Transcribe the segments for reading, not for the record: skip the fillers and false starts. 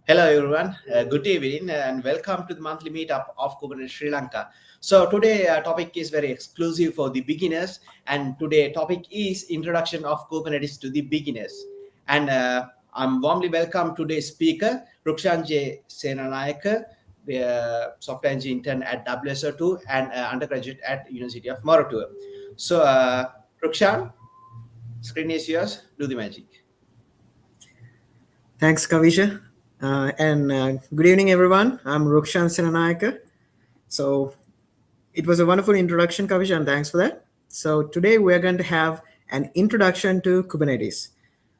Hello everyone, good evening and welcome to the monthly meetup of Kubernetes Sri Lanka. So today topic is very exclusive for the beginners, and today topic is introduction of Kubernetes to the beginners. And I'm warmly welcome today's speaker, Rukshan Senanayaka, software engineer intern at WSO2 and undergraduate at University of Moratuwa. So Rukshan, screen is yours, do the magic. Thanks, Kavisha. Good evening, everyone. I'm Rukshan Senanayaka. So it was a wonderful introduction, Kavisha, and thanks for that. So today we're going to have an introduction to Kubernetes.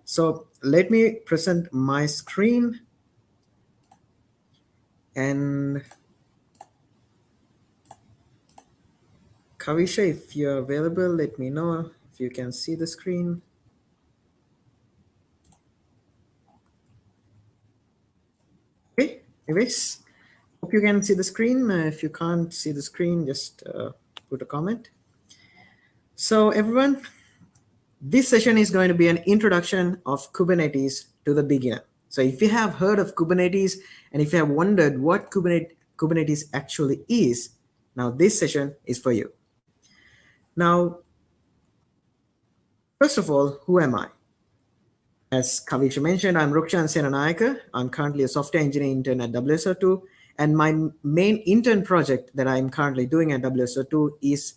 So let me present my screen. And Kavisha, if you're available, let me know if you can see the screen. Okay, anyways, hope you can see the screen. If you can't see the screen, just put a comment. So everyone, this session is going to be an introduction of Kubernetes to the beginner. So if you have heard of Kubernetes and if you have wondered what Kubernetes actually is, now this session is for you. Now, first of all, who am I? As Kavisha mentioned, I'm Rukshan Senanayaka. I'm currently a software engineer intern at WSO2, and my main intern project that I'm currently doing at WSO2 is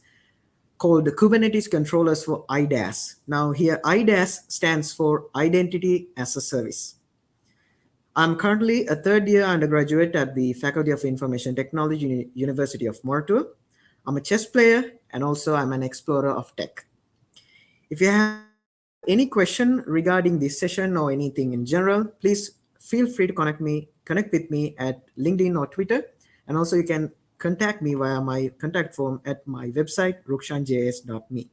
called the Kubernetes Controllers for IDaaS. Now here, IDaaS stands for Identity as a Service. I'm currently a third-year undergraduate at the Faculty of Information Technology, University of Moratuwa. I'm a chess player, and also I'm an explorer of tech. If you have any question regarding this session or anything in general, please feel free to connect with me at LinkedIn or Twitter. And also you can contact me via my contact form at my website, rukshanjs.me.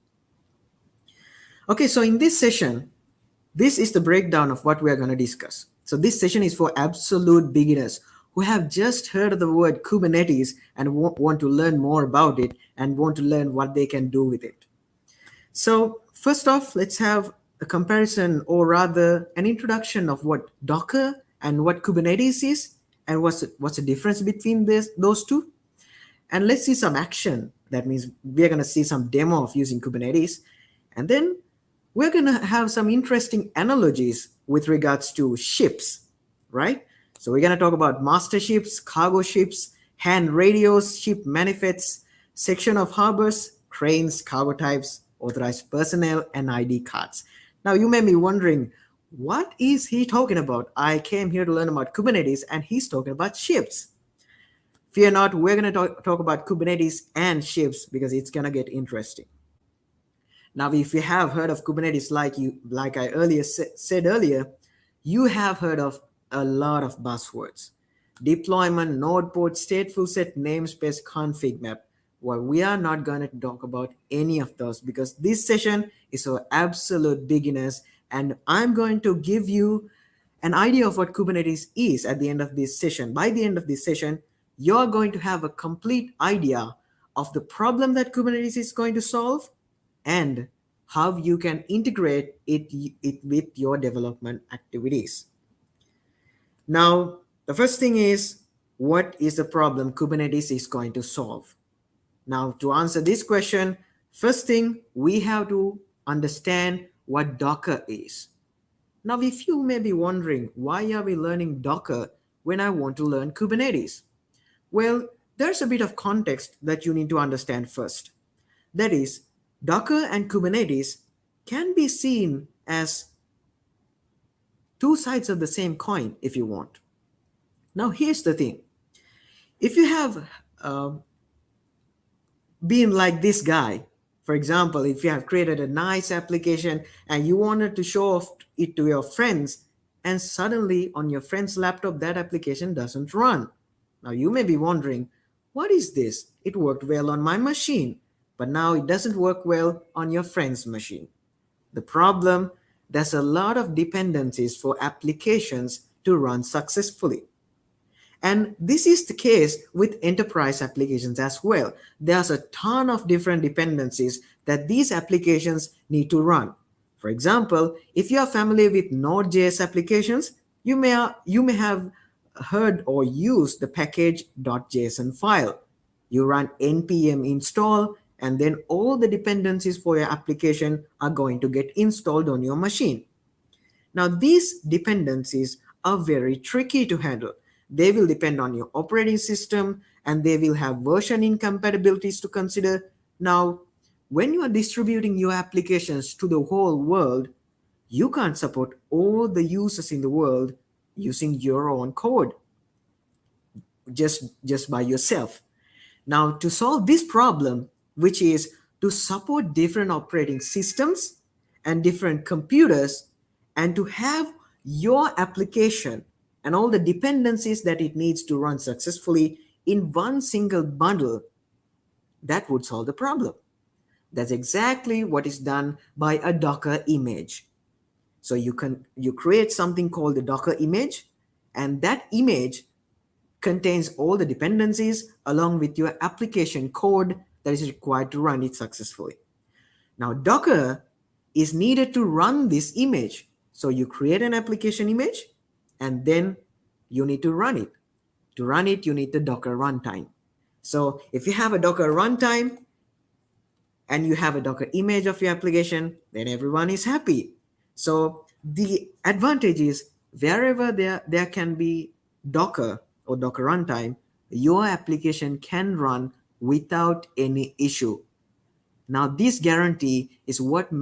Okay, so in this session, this is the breakdown of what we are going to discuss. So this session is for absolute beginners who have just heard of the word Kubernetes and want to learn more about it and want to learn what they can do with it. So first off, let's have a comparison, or rather an introduction of what Docker and what Kubernetes is and what's the difference between those two. And let's see some action. That means we're going to see some demo of using Kubernetes. And then we're going to have some interesting analogies with regards to ships, right? So we're going to talk about master ships, cargo ships, hand radios, ship manifests, section of harbors, cranes, cargo types, authorized personnel, and ID cards. Now you may be wondering, what is he talking about? I came here to learn about Kubernetes and he's talking about ships. Fear not, we're going to talk about Kubernetes and ships because it's going to get interesting. Now, if you have heard of Kubernetes, like I said earlier, you have heard of a lot of buzzwords: deployment, node port, stateful set, namespace, config map. Well, we are not going to talk about any of those because this session is for absolute beginners, and I'm going to give you an idea of what Kubernetes is at the end of this session. By the end of this session, you're going to have a complete idea of the problem that Kubernetes is going to solve and how you can integrate it with your development activities. Now, the first thing is, what is the problem Kubernetes is going to solve? Now, to answer this question, first thing, we have to understand what Docker is. Now, if you may be wondering, why are we learning Docker when I want to learn Kubernetes? Well, there's a bit of context that you need to understand first. That is, Docker and Kubernetes can be seen as two sides of the same coin if you want. Now, here's the thing. If you have been like this guy, for example, if you have created a nice application and you wanted to show off it to your friends, and suddenly on your friend's laptop, that application doesn't run. Now, you may be wondering, what is this? It worked well on my machine, but now it doesn't work well on your friend's machine. The problem, there's a lot of dependencies for applications to run successfully. And this is the case with enterprise applications as well. There's a ton of different dependencies that these applications need to run. For example, if you are familiar with Node.js applications, you may have heard or used the package.json file. You run npm install, and then all the dependencies for your application are going to get installed on your machine. Now, these dependencies are very tricky to handle. They will depend on your operating system, and they will have version incompatibilities to consider. Now, when you are distributing your applications to the whole world, you can't support all the users in the world using your own code just by yourself. Now, to solve this problem, which is to support different operating systems and different computers, and to have your application and all the dependencies that it needs to run successfully in one single bundle, that would solve the problem. That's exactly what is done by a Docker image. So you create something called the Docker image, and that image contains all the dependencies along with your application code that is required to run it successfully. Now, Docker is needed to run this image. So you create an application image, and then you need to run it. To run it, you need the Docker runtime. So if you have a Docker runtime and you have a Docker image of your application, then everyone is happy. So the advantage is wherever there can be Docker or Docker runtime, your application can run without any issue. Now, this guarantee is what's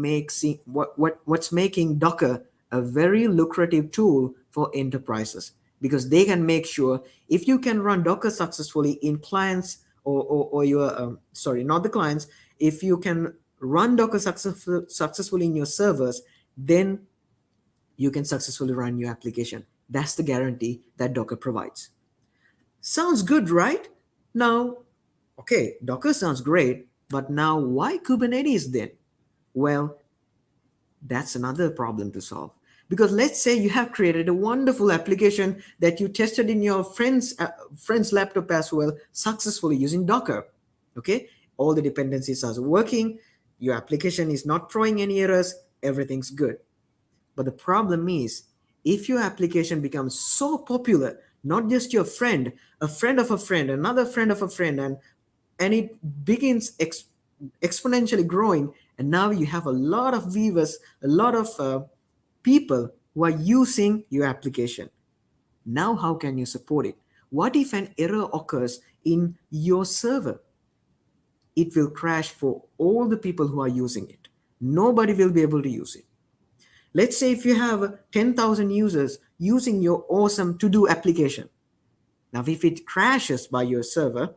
making Docker a very lucrative tool for enterprises, because they can make sure if you can run Docker successfully in clients or your sorry, not the clients, if you can run Docker successfully in your servers, then you can successfully run your application. That's the guarantee that Docker provides. Sounds good, right? Now, okay, Docker sounds great, but now why Kubernetes then? Well, that's another problem to solve. Because let's say you have created a wonderful application that you tested in your friend's laptop as well successfully using Docker. Okay, all the dependencies are working, your application is not throwing any errors, everything's good. But the problem is, if your application becomes so popular, not just your friend, a friend of a friend, another friend of a friend, and it begins exponentially growing, and now you have a lot of viewers, a lot of people who are using your application. Now, how can you support it? What if an error occurs in your server? It will crash for all the people who are using it. Nobody will be able to use it. Let's say if you have 10,000 users using your awesome to-do application. Now, if it crashes by your server,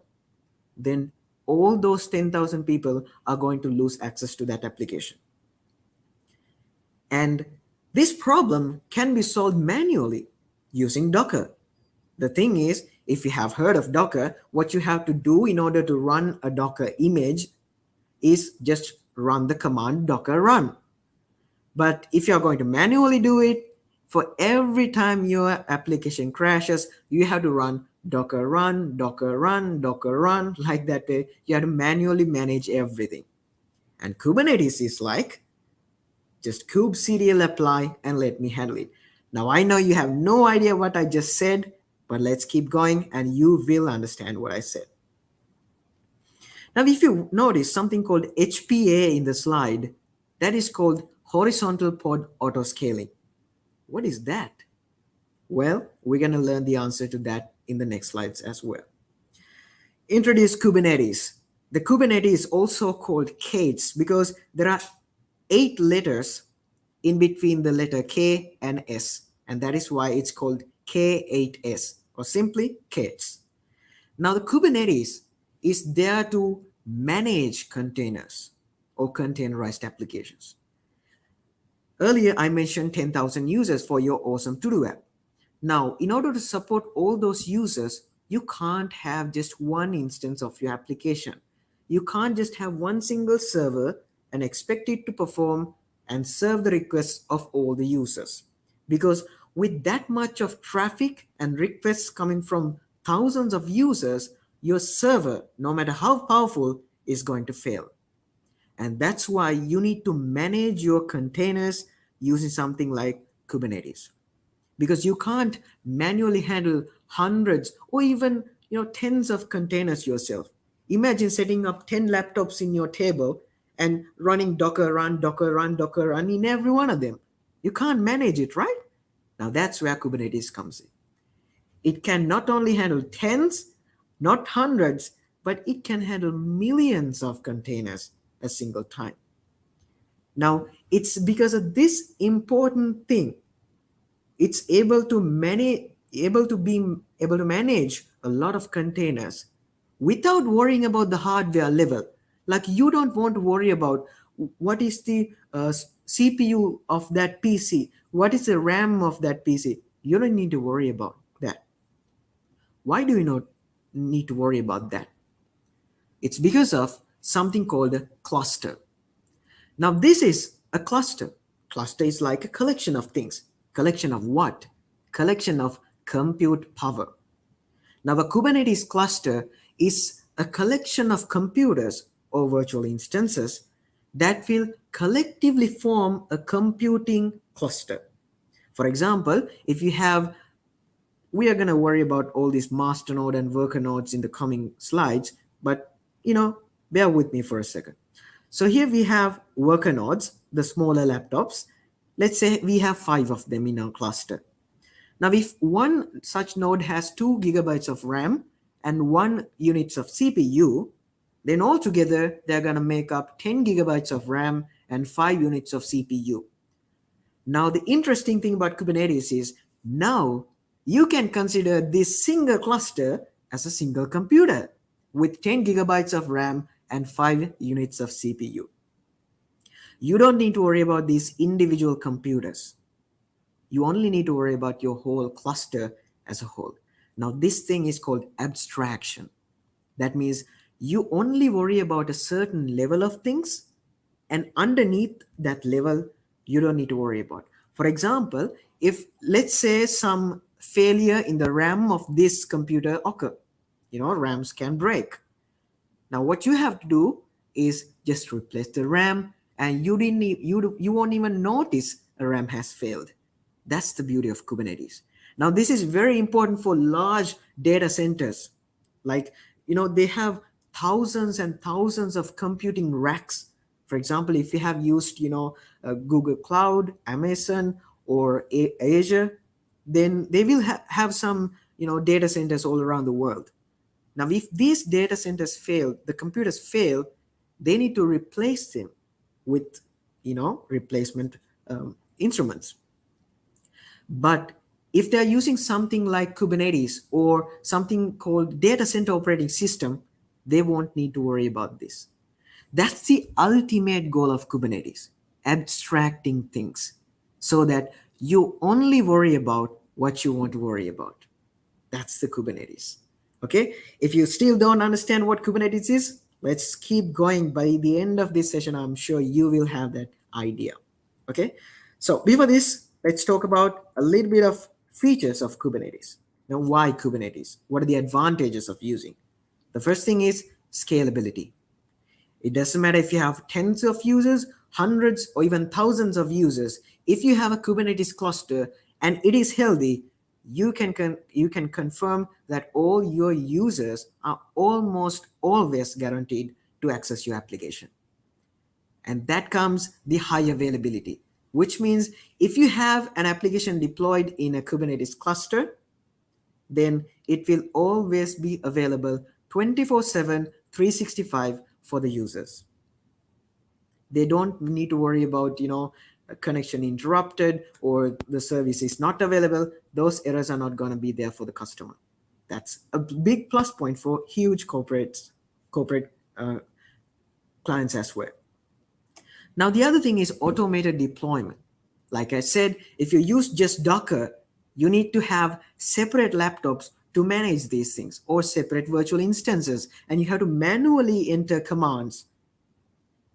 then all those 10,000 people are going to lose access to that application. And this problem can be solved manually using Docker. The thing is, if you have heard of Docker, what you have to do in order to run a Docker image is just run the command docker run. But if you're going to manually do it, for every time your application crashes, you have to run docker run, docker run, docker run, like that way. You have to manually manage everything. And Kubernetes is like, just kubectl apply and let me handle it. Now, I know you have no idea what I just said, but let's keep going and you will understand what I said. Now, if you notice something called HPA in the slide, that is called horizontal pod autoscaling. What is that? Well, we're going to learn the answer to that in the next slides as well. Introduce Kubernetes. The Kubernetes is also called KATES because there are 8 letters in between the letter K and S, and that is why it's called K8S, or simply KATES. Now, the Kubernetes is there to manage containers or containerized applications. Earlier, I mentioned 10,000 users for your awesome to-do app. Now, in order to support all those users, you can't have just one instance of your application. You can't just have one single server and expect it to perform and serve the requests of all the users. Because with that much of traffic and requests coming from thousands of users, your server, no matter how powerful, is going to fail. And that's why you need to manage your containers using something like Kubernetes. Because you can't manually handle hundreds, or even tens of containers yourself. Imagine setting up 10 laptops in your table and running Docker run, Docker run, Docker run in every one of them. You can't manage it, right? Now that's where Kubernetes comes in. It can not only handle tens, not hundreds, but it can handle millions of containers a single time. Now, it's because of this important thing, it's able to manage a lot of containers without worrying about the hardware level. Like, you don't want to worry about what is the CPU of that PC, what is the RAM of that PC. You don't need to worry about that. Why do you not need to worry about that? It's because of something called a cluster. Now, this is a cluster. Cluster is like a collection of things. Collection of what? Collection of compute power. Now, a Kubernetes cluster is a collection of computers or virtual instances that will collectively form a computing cluster. For example, if you have, we are going to worry about all these master node and worker nodes in the coming slides, but bear with me for a second. So here we have worker nodes, the smaller laptops. Let's say we have 5 of them in our cluster. Now, if one such node has 2 gigabytes of RAM and 1 units of CPU, then altogether they're going to make up 10 gigabytes of RAM and 5 units of CPU. Now, the interesting thing about Kubernetes is now you can consider this single cluster as a single computer with 10 gigabytes of RAM and 5 units of CPU. You don't need to worry about these individual computers. You only need to worry about your whole cluster as a whole. Now, this thing is called abstraction. That means you only worry about a certain level of things, and underneath that level, you don't need to worry about. For example, if let's say some failure in the RAM of this computer occur, RAMs can break. Now, what you have to do is just replace the RAM, and you won't even notice a RAM has failed. That's the beauty of Kubernetes. Now, this is very important for large data centers. Like, they have thousands and thousands of computing racks. For example, if you have used, Google Cloud, Amazon, or Azure, then they will have some, data centers all around the world. Now, if these data centers fail, the computers fail, they need to replace them with, replacement instruments. But if they're using something like Kubernetes or something called data center operating system, they won't need to worry about this. That's the ultimate goal of Kubernetes, abstracting things so that you only worry about what you want to worry about. That's the Kubernetes. Okay, if you still don't understand what Kubernetes is, let's keep going. By the end of this session, I'm sure you will have that idea. Okay, so before this, let's talk about a little bit of features of Kubernetes. Now, why Kubernetes? What are the advantages of using? The first thing is scalability. It doesn't matter if you have tens of users, hundreds, or even thousands of users. If you have a Kubernetes cluster and it is healthy, you can confirm that all your users are almost always guaranteed to access your application. And that comes the high availability, which means if you have an application deployed in a Kubernetes cluster, then it will always be available 24/7, 365 for the users. They don't need to worry about, a connection interrupted or the service is not available. Those errors are not going to be there for the customer. That's a big plus point for huge corporate clients as well. Now, the other thing is automated deployment. Like I said, if you use just Docker, you need to have separate laptops to manage these things or separate virtual instances, and you have to manually enter commands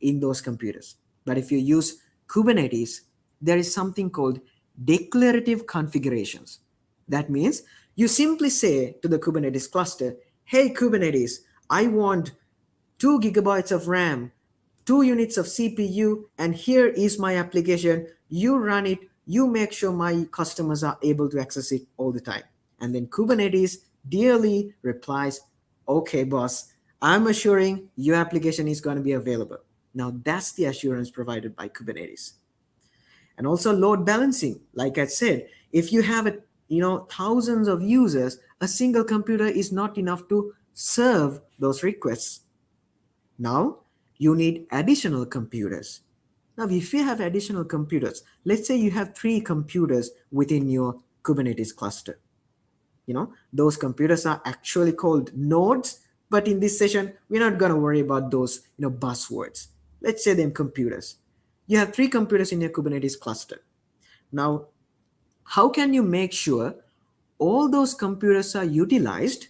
in those computers. But if you use Kubernetes, there is something called declarative configurations. That means you simply say to the Kubernetes cluster, hey, Kubernetes, I want 2 gigabytes of RAM, 2 units of CPU, and here is my application. You run it. You make sure my customers are able to access it all the time. And then Kubernetes dearly replies, okay, boss, I'm assuring your application is going to be available. Now that's the assurance provided by Kubernetes. And also load balancing. Like I said, if you have thousands of users, a single computer is not enough to serve those requests. Now you need additional computers. Now, if you have additional computers, let's say you have 3 computers within your Kubernetes cluster. Those computers are actually called nodes, but in this session, we're not going to worry about those, buzzwords. Let's say them computers. You have 3 computers in your Kubernetes cluster. Now, how can you make sure all those computers are utilized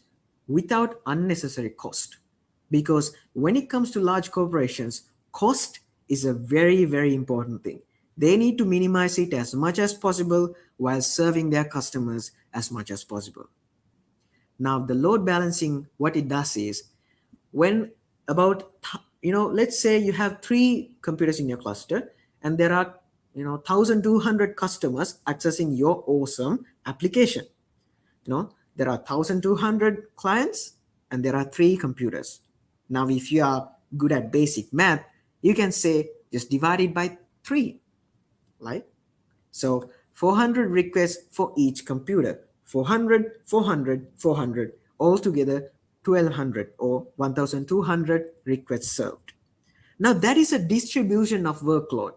without unnecessary cost? Because when it comes to large corporations, cost is a very, very important thing. They need to minimize it as much as possible while serving their customers as much as possible. Now, the load balancing, what it does is when let's say you have 3 computers in your cluster and there are 1200 customers accessing your awesome application. There are 1200 clients and there are 3 computers. Now if you are good at basic math, you can say just divide it by 3, right? So 400 requests for each computer. 400, 400, 400, altogether 1200 or 1200 requests served. Now that is a distribution of workload.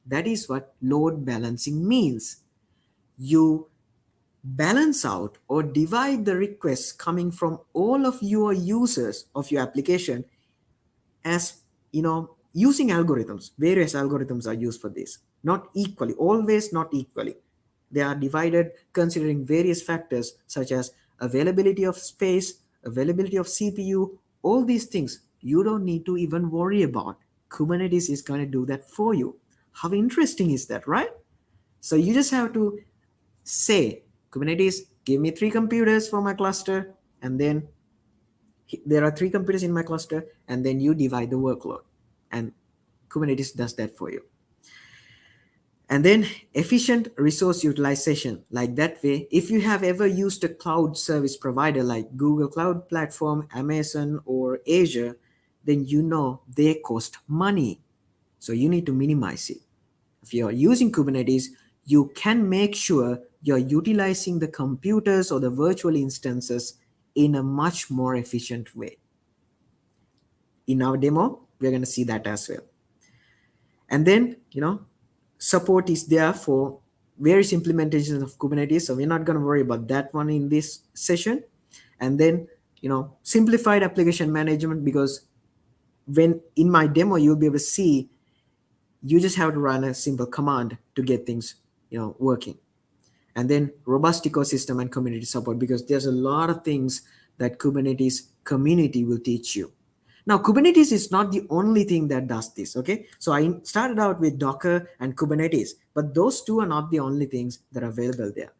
That is what load balancing means. You balance out or divide the requests coming from all of your users of your application as using algorithms. Various algorithms are used for this, not equally, always not equally. They are divided considering various factors such as availability of space, availability of CPU, all these things you don't need to even worry about. Kubernetes is going to do that for you. How interesting is that, right? So you just have to say, Kubernetes, give me 3 computers for my cluster, and then there are 3 computers in my cluster, and then you divide the workload, and Kubernetes does that for you. And then efficient resource utilization. Like that way, if you have ever used a cloud service provider like Google Cloud Platform, Amazon, or Azure, then they cost money. So you need to minimize it. If you're using Kubernetes, you can make sure you're utilizing the computers or the virtual instances in a much more efficient way. In our demo, we're going to see that as well. And then, support is there for various implementations of Kubernetes. So we're not going to worry about that one in this session. And then, simplified application management, because when in my demo, you'll be able to see you just have to run a simple command to get things working. And then robust ecosystem and community support, because there's a lot of things that Kubernetes community will teach you. Now Kubernetes is not the only thing that does this. Okay, so I started out with Docker and Kubernetes, but those two are not the only things that are available there.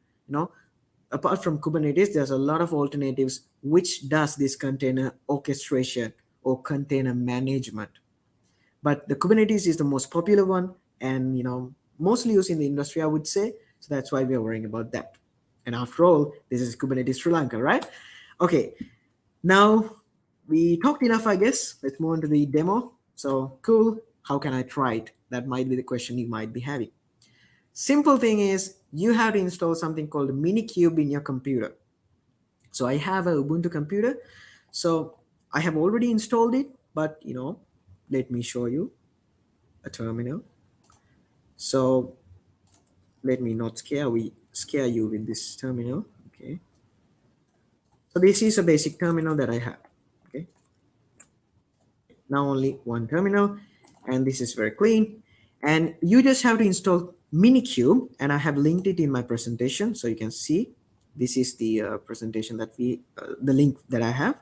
Apart from Kubernetes, there's a lot of alternatives which does this container orchestration or container management. But the Kubernetes is the most popular one, and mostly used in the industry, I would say. So that's why we are worrying about that. And after all, this is Kubernetes Sri Lanka, right? Okay, now we talked enough, I guess. Let's move on to the demo. So cool, how can I try it? That might be the question you might be having. Simple thing is you have to install something called Minikube in your computer. So I have a Ubuntu computer. So I have already installed it, but let me show you a terminal. So let me not scare you with this terminal. Okay. So this is a basic terminal that I have. Okay. Now only one terminal, and this is very clean. And you just have to install Minikube, and I have linked it in my presentation, so you can see. This is the presentation that the link that I have.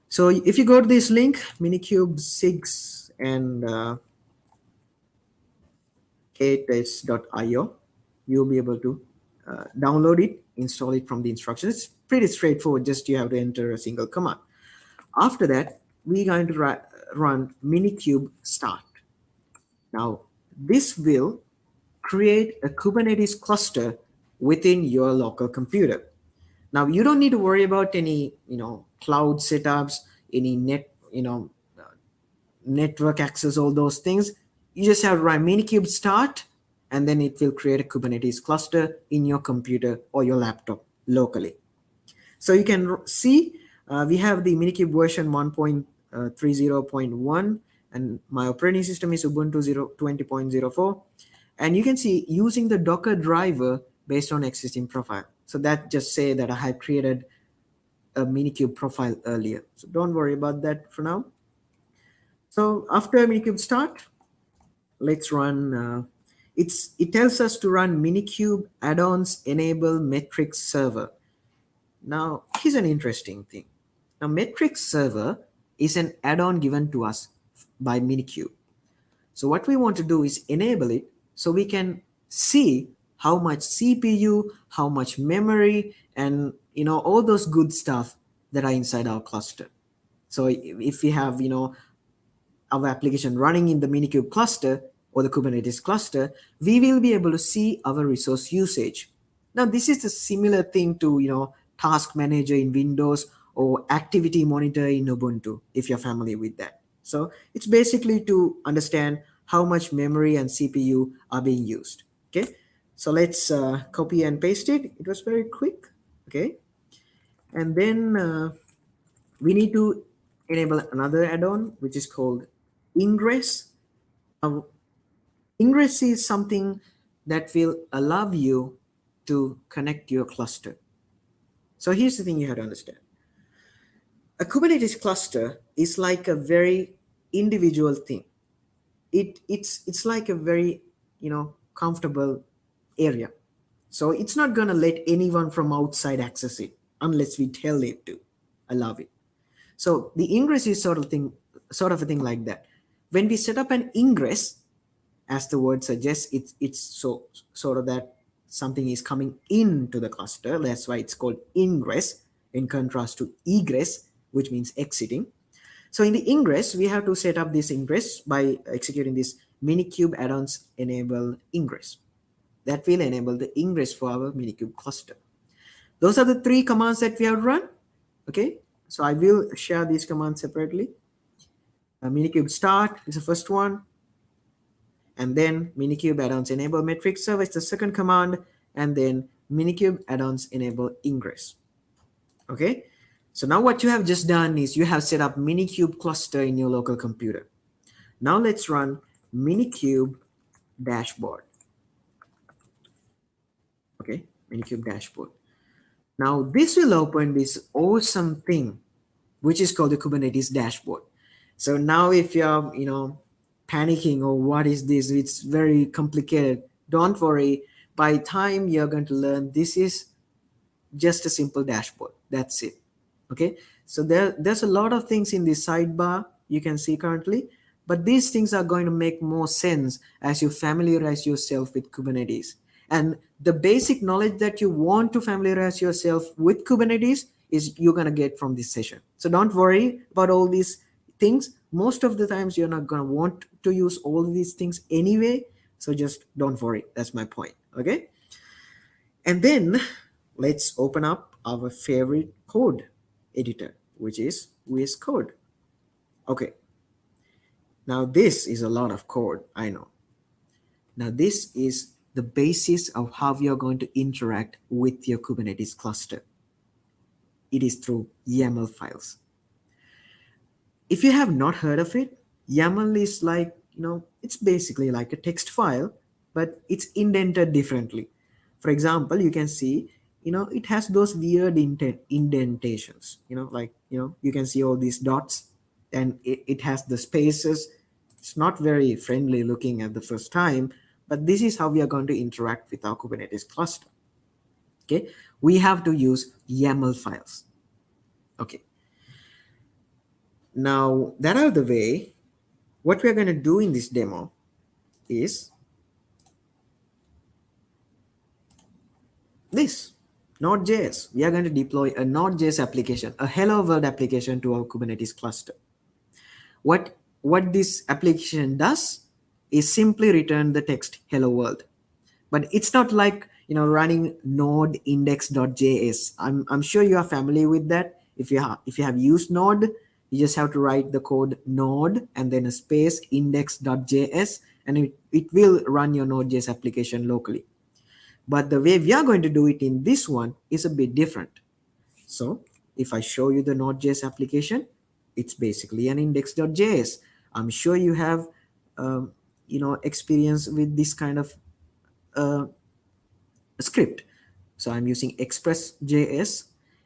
So if you go to this link, Minikube 6 and ktest.io, you'll be able to download it, install it from the instructions. It's pretty straightforward, just you have to enter a single command. After that, we're going to run Minikube start. Now, this will create a Kubernetes cluster within your local computer. Now you don't need to worry about any cloud setups, any network access, all those things. You just have to run minikube start, and then it will create a Kubernetes cluster in your computer or your laptop locally. So you can see we have the minikube version 1.30.1, and my operating system is Ubuntu 20.04. And you can see using the Docker driver based on existing profile. So that just say that I have created a minikube profile earlier. So don't worry about that for now. So after minikube start, let's run. It tells us to run minikube add-ons enable metrics server. Now here's an interesting thing. Now metrics server is an add-on given to us by minikube. So what we want to do is enable it so we can see how much CPU, how much memory, and all those good stuff that are inside our cluster. So if we have our application running in the minikube cluster or the Kubernetes cluster, we will be able to see our resource usage. Now this is a similar thing to task manager in Windows or activity monitor in Ubuntu, if you're familiar with that. So it's basically to understand how much memory and CPU are being used. Okay, so let's copy and paste it. It was very quick. Okay, and then we need to enable another add-on which is called ingress. Now, ingress is something that will allow you to connect your cluster. So here's the thing you have to understand. A Kubernetes cluster is like a very individual thing. It's like a very comfortable area. So it's not gonna let anyone from outside access it unless we tell it to allow it. So the ingress is sort of a thing like that. When we set up an ingress, as the word suggests, it's so sort of that something is coming into the cluster. That's why it's called ingress, in contrast to egress, which means exiting. So in the ingress, we have to set up this ingress by executing this minikube add-ons enable ingress. That will enable the ingress for our minikube cluster. Those are the three commands that we have run. Okay, so I will share these commands separately. Minikube start is the first one, and then minikube add-ons enable metrics server is the second command, and then minikube add-ons enable ingress. Okay, so now what you have just done is you have set up minikube cluster in your local computer. Now let's run minikube dashboard. Okay, minikube dashboard. Now this will open this awesome thing which is called the Kubernetes dashboard. So now if you're panicking or what is this, it's very complicated, don't worry. By time you're going to learn, this is just a simple dashboard. That's it. Okay, so there's a lot of things in this sidebar you can see currently, but these things are going to make more sense as you familiarize yourself with Kubernetes. And the basic knowledge that you want to familiarize yourself with Kubernetes is you're going to get from this session. So don't worry about all these things. Most of the times you're not going to want to use all these things anyway. So just don't worry. That's my point. Okay. And then let's open up our favorite code editor, which is VS Code. Okay. Now this is a lot of code, I know. Now this is the basis of how you're going to interact with your Kubernetes cluster. It is through YAML files. If you have not heard of it, YAML is like, it's basically like a text file, but it's indented differently. For example, you can see, it has those weird indentations, you can see all these dots, and it has the spaces. It's not very friendly looking at the first time, but this is how we are going to interact with our Kubernetes cluster. Okay, we have to use YAML files. Okay. Now that out of the way, what we're going to do in this demo is this Node.js. We are going to deploy a Node.js application, a hello world application to our Kubernetes cluster. What this application does is simply return the text hello world. but it's not like running node index.js. I'm sure you are familiar with that. If you have used node, you just have to write the code node and then a space index.js, and it will run your node.js application locally. But the way we are going to do it in this one is a bit different. So if I show you the node.js application, it's basically an index.js. I'm sure you have experience with this kind of uh, script. So I'm using express.js,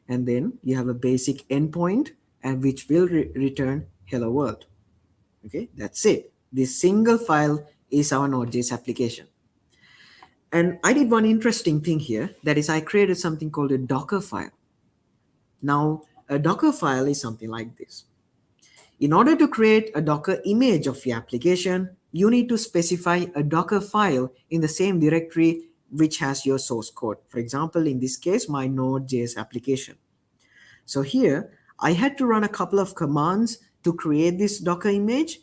and then you have a basic endpoint and which will return hello world. Okay, that's it. This single file is our node.js application. And I did one interesting thing here, that is I created something called a Docker file. Now, a Docker file is something like this. In order to create a Docker image of your application, you need to specify a Docker file in the same directory which has your source code. For example, in this case, my Node.js application. So here, I had to run a couple of commands to create this Docker image.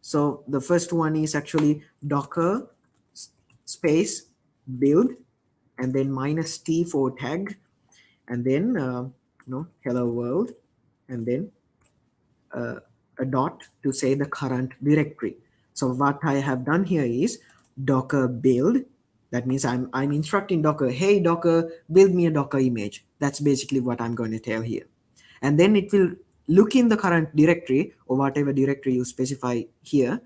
So the first one is actually Docker space build and then -t for tag, and then hello world, and then a dot to say the current directory. So what I have done here is Docker build. That means I'm instructing Docker, hey Docker, build me a Docker image. That's basically what I'm going to tell here. And then it will look in the current directory or whatever directory you specify here,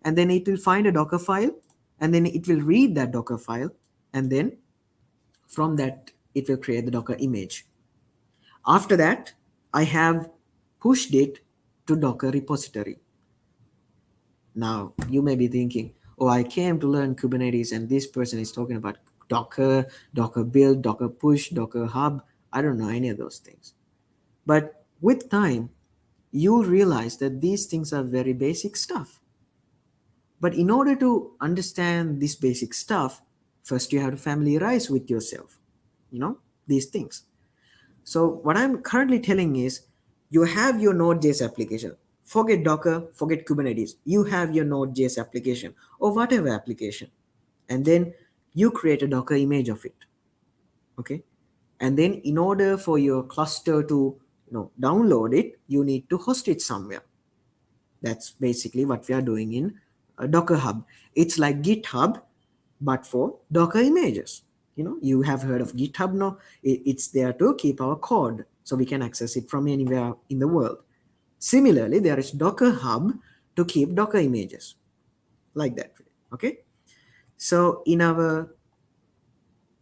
and then it will find a Docker file, and then it will read that Docker file, and then from that it will create the Docker image. After that, I have pushed it to Docker repository. Now, you may be thinking, oh, I came to learn Kubernetes and this person is talking about Docker, Docker build, Docker push, Docker hub. I don't know any of those things. But with time, you'll realize that these things are very basic stuff. But in order to understand this basic stuff, first you have to familiarize with yourself, these things. So what I'm currently telling is you have your Node.js application. Forget Docker, forget Kubernetes. You have your Node.js application or whatever application. And then you create a Docker image of it. Okay. And then in order for your cluster to download it, you need to host it somewhere. That's basically what we are doing in Docker Hub. It's like GitHub, but for Docker images. You have heard of GitHub. No, it's there to keep our code so we can access it from anywhere in the world. Similarly, there is Docker Hub to keep Docker images like that. Okay. So in our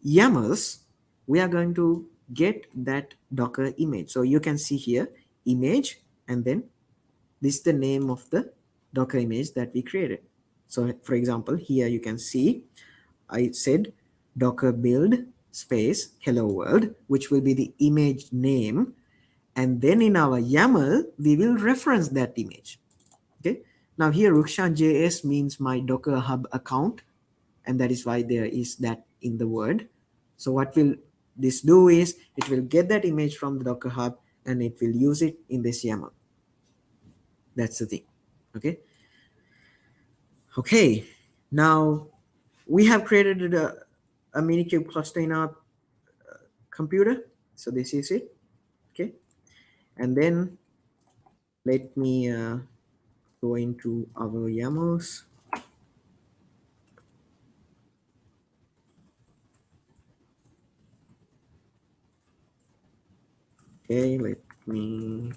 YAMLs, we are going to get that Docker image. So you can see here image, and then this is the name of the Docker image that we created. So for example, here you can see I said Docker build space hello world, which will be the image name. And then in our YAML, we will reference that image. Okay. Now here Rukshan JS means my Docker Hub account, and that is why there is that in the word. So what will this do is it will get that image from the Docker Hub and it will use it in this YAML. That's the thing. Okay. Okay. Now we have created a Minikube cluster in our computer. So this is it. Okay. And then let me go into our YAMLs. Okay, let me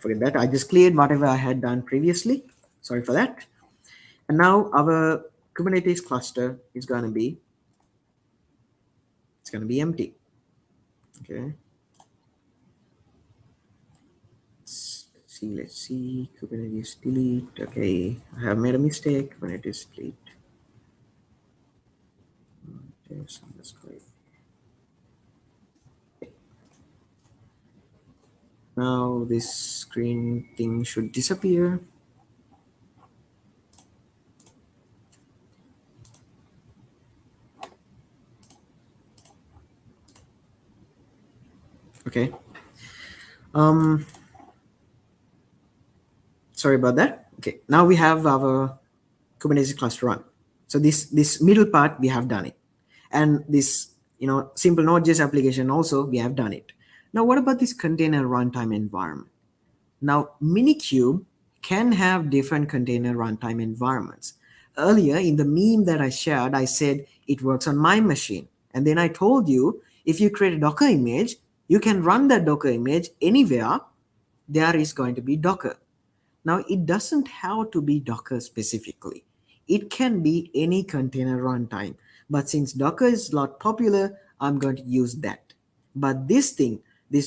forget that. I just cleared whatever I had done previously. Sorry for that. And now our Kubernetes cluster is going to be, it's going to be empty. Okay. Let's see, Kubernetes delete. Okay, I have made a mistake. Kubernetes delete. Yes, that's great. Now this screen thing should disappear. Okay. Sorry about that. Okay, now we have our Kubernetes cluster run. So this middle part we have done it, and this simple Node.js application also we have done it. Now what about this container runtime environment? Now Minikube can have different container runtime environments. Earlier in the meme that I shared, I said it works on my machine, and then I told you if you create a Docker image, you can run that Docker image anywhere there is going to be Docker. Now, it doesn't have to be Docker specifically. It can be any container runtime. But since Docker is a lot popular, I'm going to use that. But this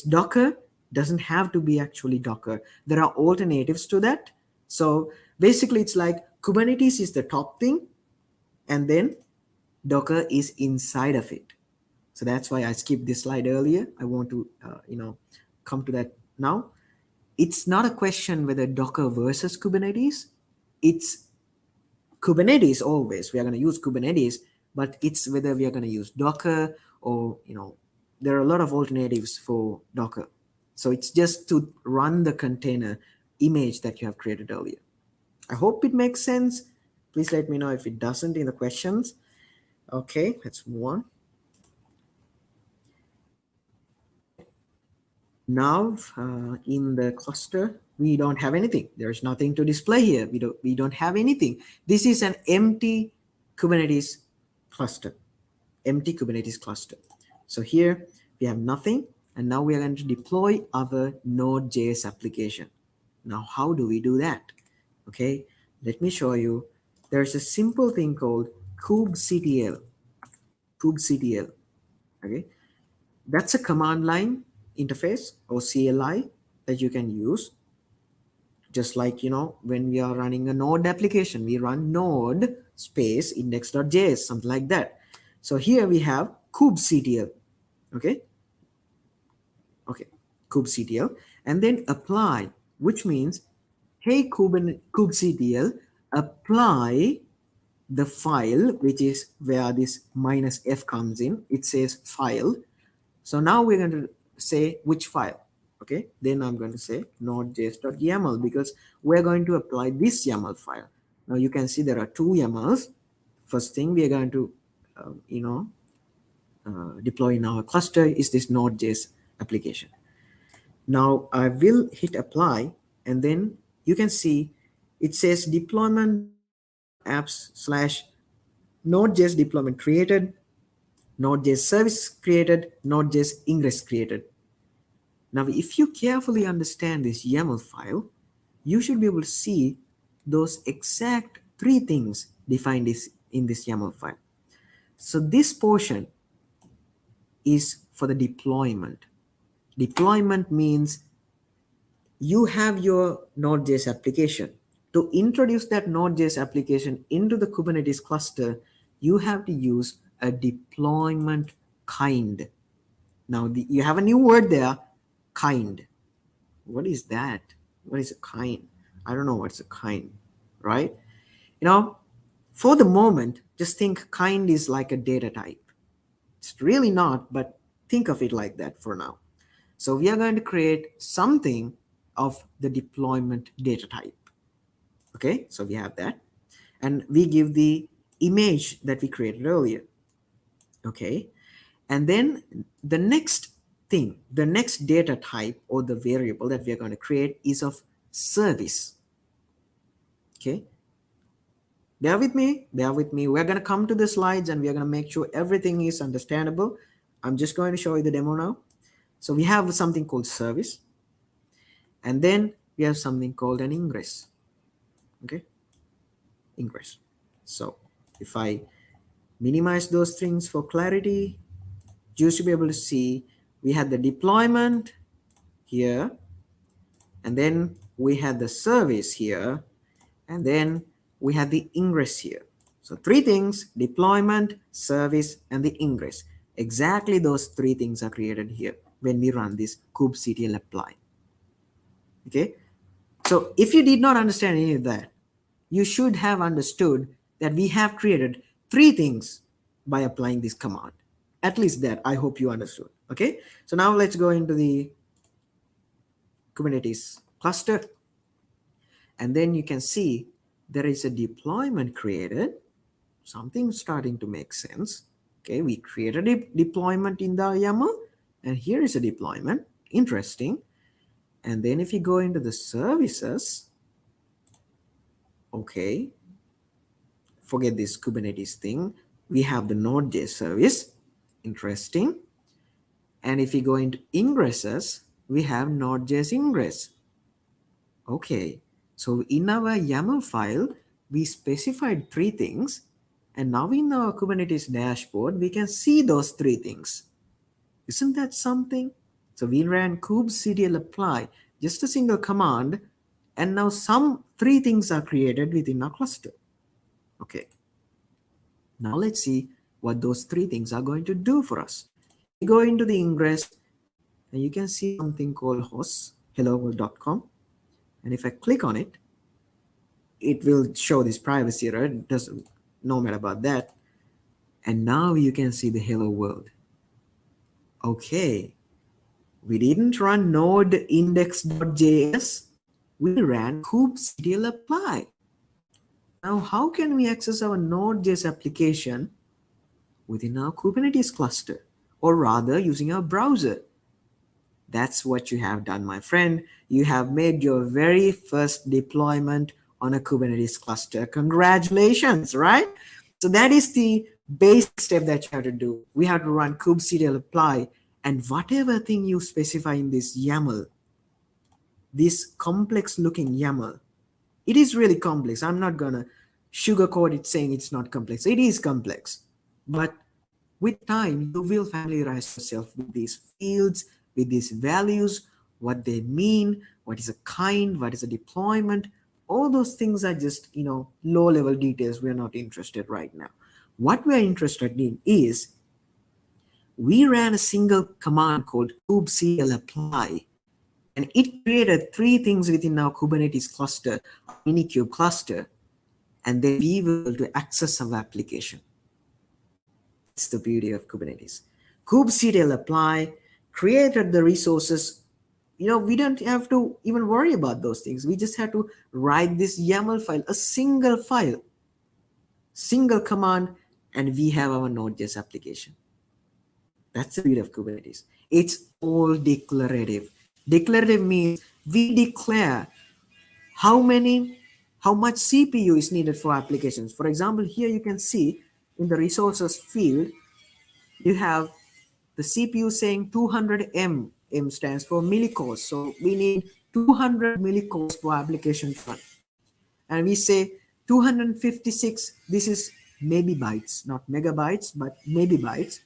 Docker doesn't have to be actually Docker. There are alternatives to that. So basically, it's like Kubernetes is the top thing, and then Docker is inside of it. So that's why I skipped this slide earlier. I want to, come to that now. It's not a question whether Docker versus Kubernetes. It's Kubernetes always. We are going to use Kubernetes, but it's whether we are going to use Docker or, there are a lot of alternatives for Docker. So it's just to run the container image that you have created earlier. I hope it makes sense. Please let me know if it doesn't in the questions. Okay, let's move on. Now in the cluster we don't have anything. There's nothing to display here. We don't have anything. This is an empty Kubernetes cluster. Empty Kubernetes cluster. So here we have nothing, and now we are going to deploy our Node.js application. Now how do we do that? Okay, let me show you. There's a simple thing called kubectl. Kubectl. Okay, that's a command line interface or CLI that you can use. Just like, when we are running a Node application, we run node space index.js, something like that. So here we have kubectl. Okay. Okay. Kubectl. And then apply, which means, hey, kubectl, apply the file, which is where this -f comes in. It says file. So now we're going to say which file. Okay, then I'm going to say node.js.yaml because we're going to apply this YAML file. Now you can see there are two YAMLs. First thing we are going to, deploy in our cluster is this Node.js application. Now I will hit apply, and then you can see it says deployment.apps/Node.js deployment created, Node.js service created, Node.js ingress created. Now, if you carefully understand this YAML file, you should be able to see those exact three things defined in this YAML file. So this portion is for the deployment. Deployment means you have your Node.js application. To introduce that Node.js application into the Kubernetes cluster, you have to use a deployment kind. Now, you have a new word there, kind. What is that? What is a kind? I don't know what's a kind, right? For the moment, just think kind is like a data type. It's really not, but think of it like that for now. So we are going to create something of the deployment data type. Okay, so we have that. And we give the image that we created earlier. Okay, and then the next thing, the next data type or the variable that we are going to create is of service. Okay, bear with me. We're going to come to the slides and we're going to make sure everything is understandable. I'm just going to show you the demo now. So we have something called service, and then we have something called an ingress. Okay, ingress. So if I minimize those things for clarity, you should be able to see we had the deployment here, and then we had the service here, and then we had the ingress here. So three things: deployment, service, and the ingress. Exactly those three things are created here when we run this kubectl apply. Okay, so if you did not understand any of that, you should have understood that we have created three things by applying this command. At least that I hope you understood. Okay, so now let's go into the Kubernetes cluster, and then you can see there is a deployment created, something starting to make sense. Okay, we created a deployment in the YAML, and here is a deployment. Interesting. And then if you go into the services, okay, forget this Kubernetes thing. We have the Node.js service. Interesting. And if you go into ingresses, we have Node.js ingress. Okay, so in our YAML file, we specified three things. And now in our Kubernetes dashboard, we can see those three things. Isn't that something? So we ran kubectl apply, just a single command, and now some three things are created within our cluster. Okay, now let's see what those three things are going to do for us. We go into the ingress, and you can see something called hosts, hello.com. And if I click on it, it will show this privacy error. It doesn't, no matter about that. And now you can see the hello world. Okay, we didn't run node index.js. We ran kubectl apply. Now, how can we access our Node.js application within our Kubernetes cluster, or rather using our browser? That's what you have done, my friend. You have made your very first deployment on a Kubernetes cluster. Congratulations, right? So that is the basic step that you have to do. We have to run kubectl apply, and whatever thing you specify in this YAML, this complex looking YAML, it is really complex. I'm not gonna sugarcoat it saying it's not complex. It is complex. But with time, you will familiarize yourself with these fields, with these values, what they mean, what is a kind, what is a deployment. All those things are just, low level details. We're not interested right now. What we're interested in is we ran a single command called kubectl apply, and it created three things within our Kubernetes cluster, our Minikube cluster, and then we were able to access our application. That's the beauty of Kubernetes. kubectl apply created the resources. We don't have to even worry about those things. We just have to write this YAML file, a single file, single command, and we have our Node.js application. That's the beauty of Kubernetes. It's all declarative. Declarative means we declare how much CPU is needed for applications. For example, here you can see in the resources field, you have the CPU saying 200 M. M stands for millicores. So we need 200 millicores for application to run. And we say 256, this is maybe bytes, not megabytes, but maybe bytes.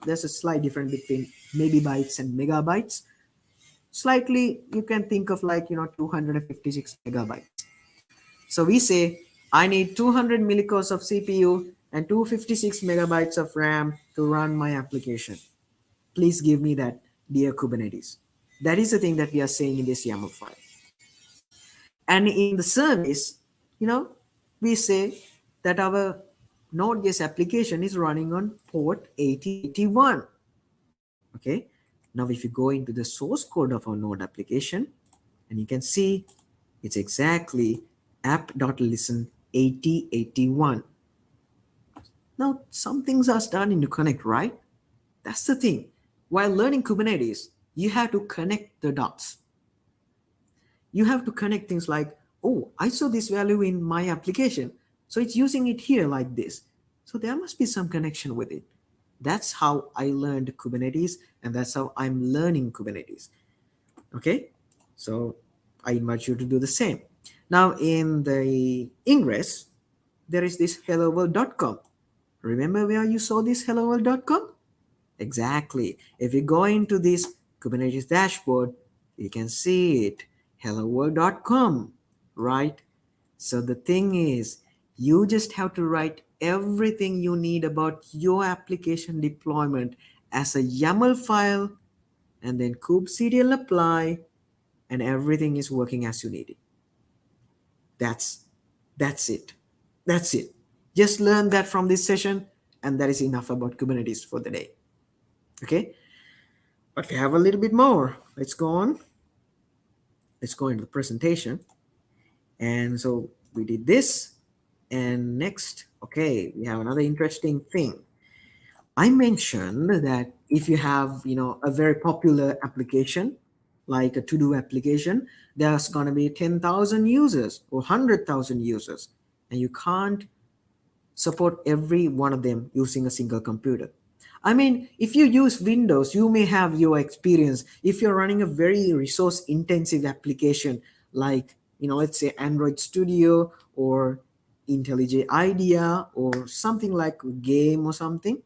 There's a slight difference between maybe bytes and megabytes. Slightly, you can think of 256 megabytes. So we say, I need 200 millicores of CPU and 256 megabytes of RAM to run my application. Please give me that, dear Kubernetes. That is the thing that we are saying in this YAML file. And in the service, we say that our Node.js application is running on port 8081. Okay. Now, if you go into the source code of our Node application, and you can see it's exactly app.listen 8081. Now, some things are starting to connect, right? That's the thing. While learning Kubernetes, you have to connect the dots. You have to connect things like, oh, I saw this value in my application, so it's using it here like this. So there must be some connection with it. That's how I learned Kubernetes, and that's how I'm learning Kubernetes. Okay, so I invite you to do the same. Now in the ingress, there is this helloworld.com. Remember where you saw this helloworld.com? Exactly. If you go into this Kubernetes dashboard, you can see it, helloworld.com, right? So the thing is, you just have to write everything you need about your application deployment as a YAML file, and then kubectl apply, and everything is working as you need it. That's it. That's it. Just learn that from this session, and that is enough about Kubernetes for the day. Okay? But we have a little bit more. Let's go on. Let's go into the presentation. And so We did this. And next, okay, we have another interesting thing. I mentioned that if you have, a very popular application, like a to-do application, there's going to be 10,000 users or 100,000 users, and you can't support every one of them using a single computer. I mean, if you use Windows, you may have your experience. If you're running a very resource intensive application like, let's say Android Studio or IntelliJ IDEA or something like a game or something,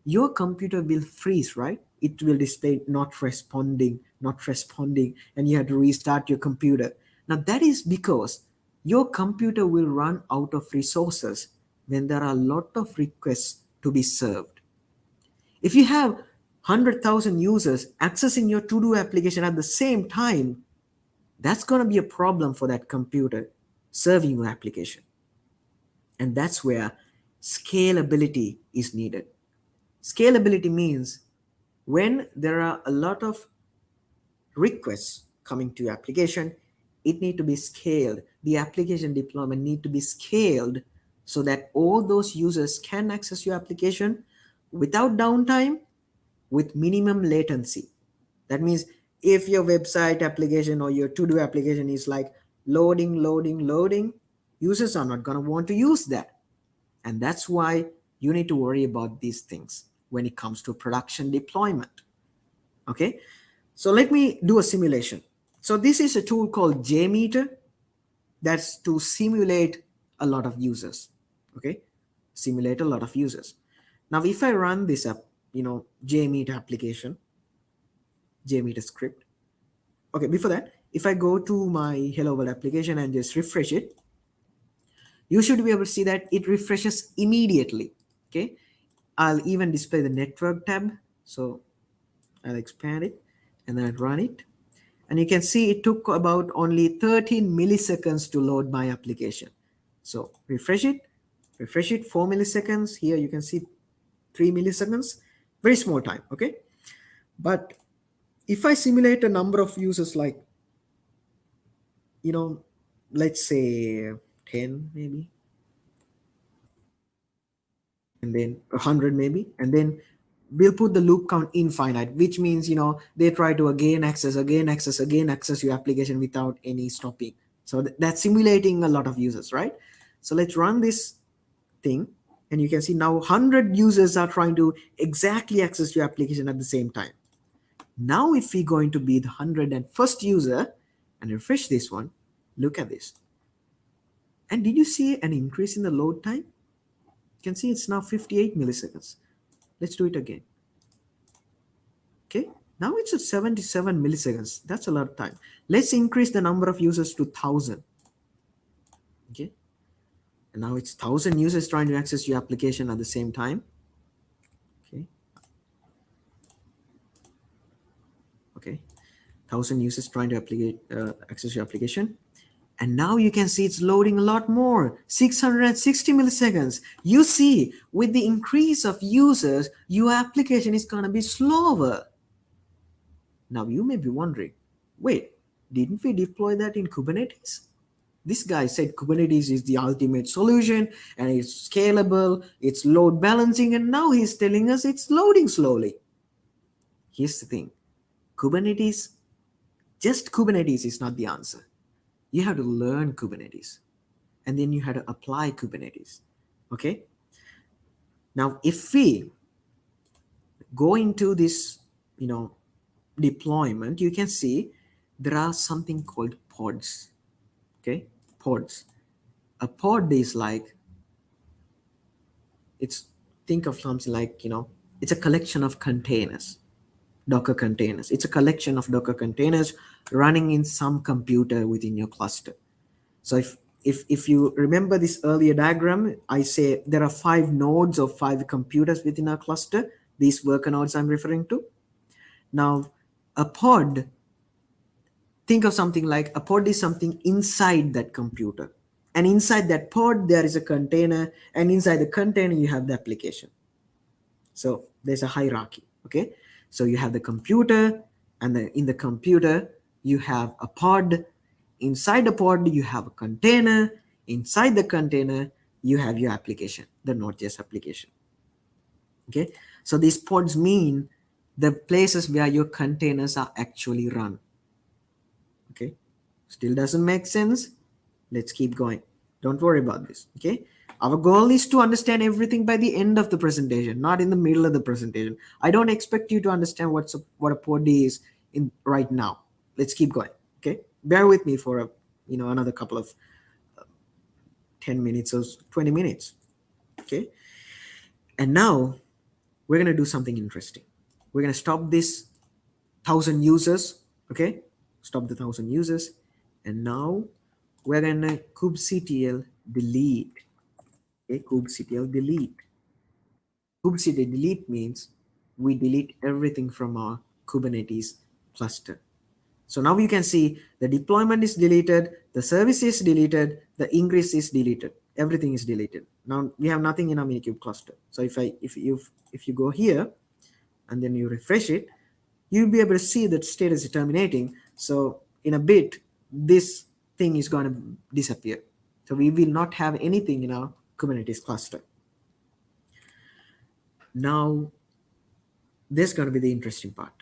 your computer will freeze, right? It will display not responding, and you have to restart your computer. Now, that is because your computer will run out of resources when there are a lot of requests to be served. If you have 100,000 users accessing your to do application at the same time, that's going to be a problem for that computer serving your application. And that's where scalability is needed. Scalability means when there are a lot of requests coming to your application, it need to be scaled. The application deployment need to be scaled so that all those users can access your application without downtime, with minimum latency. That means if your website application or your to-do application is like loading, users are not going to want to use that. And that's why you need to worry about these things when it comes to production deployment. Okay, so let me do a simulation. So this is a tool called JMeter, that's to simulate a lot of users. Okay, simulate a lot of users. Now if I run this up, JMeter application, JMeter script. Okay, before that, if I go to my Hello World application and just refresh it, you should be able to see that it refreshes immediately. Okay, I'll even display the network tab. So I'll expand it and then I'll run it. And you can see it took about only 13 milliseconds to load my application. So refresh it, 4 milliseconds. Here you can see 3 milliseconds, very small time. Okay, but if I simulate a number of users like, let's say 10 maybe, and then 100 maybe, and then we'll put the loop count infinite, which means they try to again access your application without any stopping. So that's simulating a lot of users, right? So let's run this thing, and you can see now 100 users are trying to exactly access your application at the same time. Now if we're going to be the 101st user and refresh this one, look at this. And did you see an increase in the load time? You can see it's now 58 milliseconds. Let's do it again. Okay, now it's at 77 milliseconds. That's a lot of time. Let's increase the number of users to 1,000. Okay, and now it's 1,000 users trying to access your application at the same time. Okay, 1,000 users trying to access your application. And now you can see it's loading a lot more, 660 milliseconds. You see, with the increase of users, your application is going to be slower. Now you may be wondering, wait, didn't we deploy that in Kubernetes? This guy said Kubernetes is the ultimate solution and it's scalable, it's load balancing, and now he's telling us it's loading slowly. Here's the thing, just Kubernetes is not the answer. You have to learn Kubernetes and then you have to apply Kubernetes. Okay. Now, if we go into this, deployment, you can see there are something called pods. Okay. Pods. A pod is like, think of something like, it's a collection of containers, Docker containers. It's a collection of Docker containers running in some computer within your cluster. So if you remember this earlier diagram, I say there are 5 nodes or 5 computers within our cluster. These worker nodes I'm referring to. Now, a pod, think of something like a pod is something inside that computer. And inside that pod, there is a container. And inside the container, you have the application. So there's a hierarchy. Okay. So you have the computer, and in the computer, you have a pod. Inside the pod, you have a container. Inside the container, you have your application, the Node.js application. Okay, so these pods mean the places where your containers are actually run. Okay, still doesn't make sense? Let's keep going. Don't worry about this. Okay, our goal is to understand everything by the end of the presentation, not in the middle of the presentation. I don't expect you to understand what a pod is in right now. Let's keep going. Okay, bear with me for another couple of 10 minutes or 20 minutes. Okay, and now we're going to do something interesting. We're going to stop this 1,000 users. Okay, stop the 1,000 users, and now we're going to kubectl delete. Okay, kubectl delete. Kubectl delete means we delete everything from our Kubernetes cluster. So now you can see the deployment is deleted, the service is deleted, the ingress is deleted. Everything is deleted. Now we have nothing in our Minikube cluster. So if you go here and then you refresh it, you'll be able to see that status is terminating. So in a bit, this thing is going to disappear. So we will not have anything in our Kubernetes cluster. Now, this is going to be the interesting part.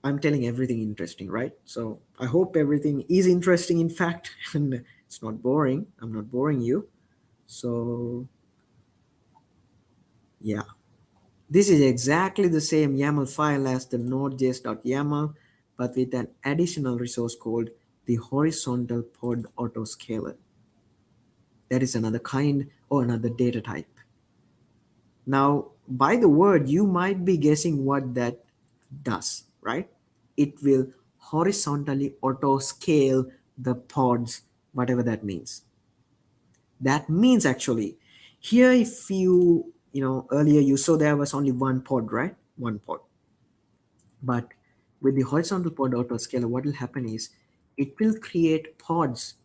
I'm telling everything interesting, right? So I hope everything is interesting, in fact, and it's not boring. I'm not boring you. So, yeah. This is exactly the same YAML file as the node.js.yaml, but with an additional resource called the horizontal pod autoscaler. That is another kind or another data type. Now, by the word, you might be guessing what that does, right? It will horizontally auto scale the pods, whatever that means. That means actually, here if earlier you saw there was only one pod, right? One pod. But with the horizontal pod autoscaler, what will happen is it will create pods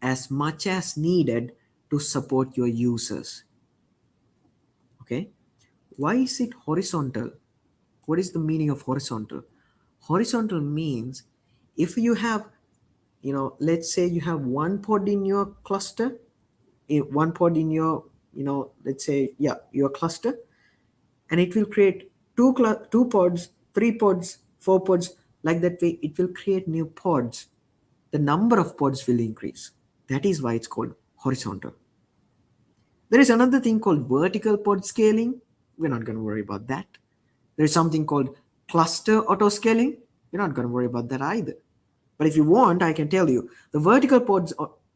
as much as needed to support your users. Okay. Why is it horizontal? What is the meaning of horizontal? Horizontal means if you have, let's say you have one pod in your cluster, one pod in your, let's say, yeah, your cluster, and it will create two pods, three pods, four pods. Like that way, it will create new pods. The number of pods will increase. That is why it's called horizontal. There is another thing called vertical pod scaling. We're not going to worry about that. There's something called cluster auto scaling. You're not going to worry about that either. But if you want, I can tell you the vertical pods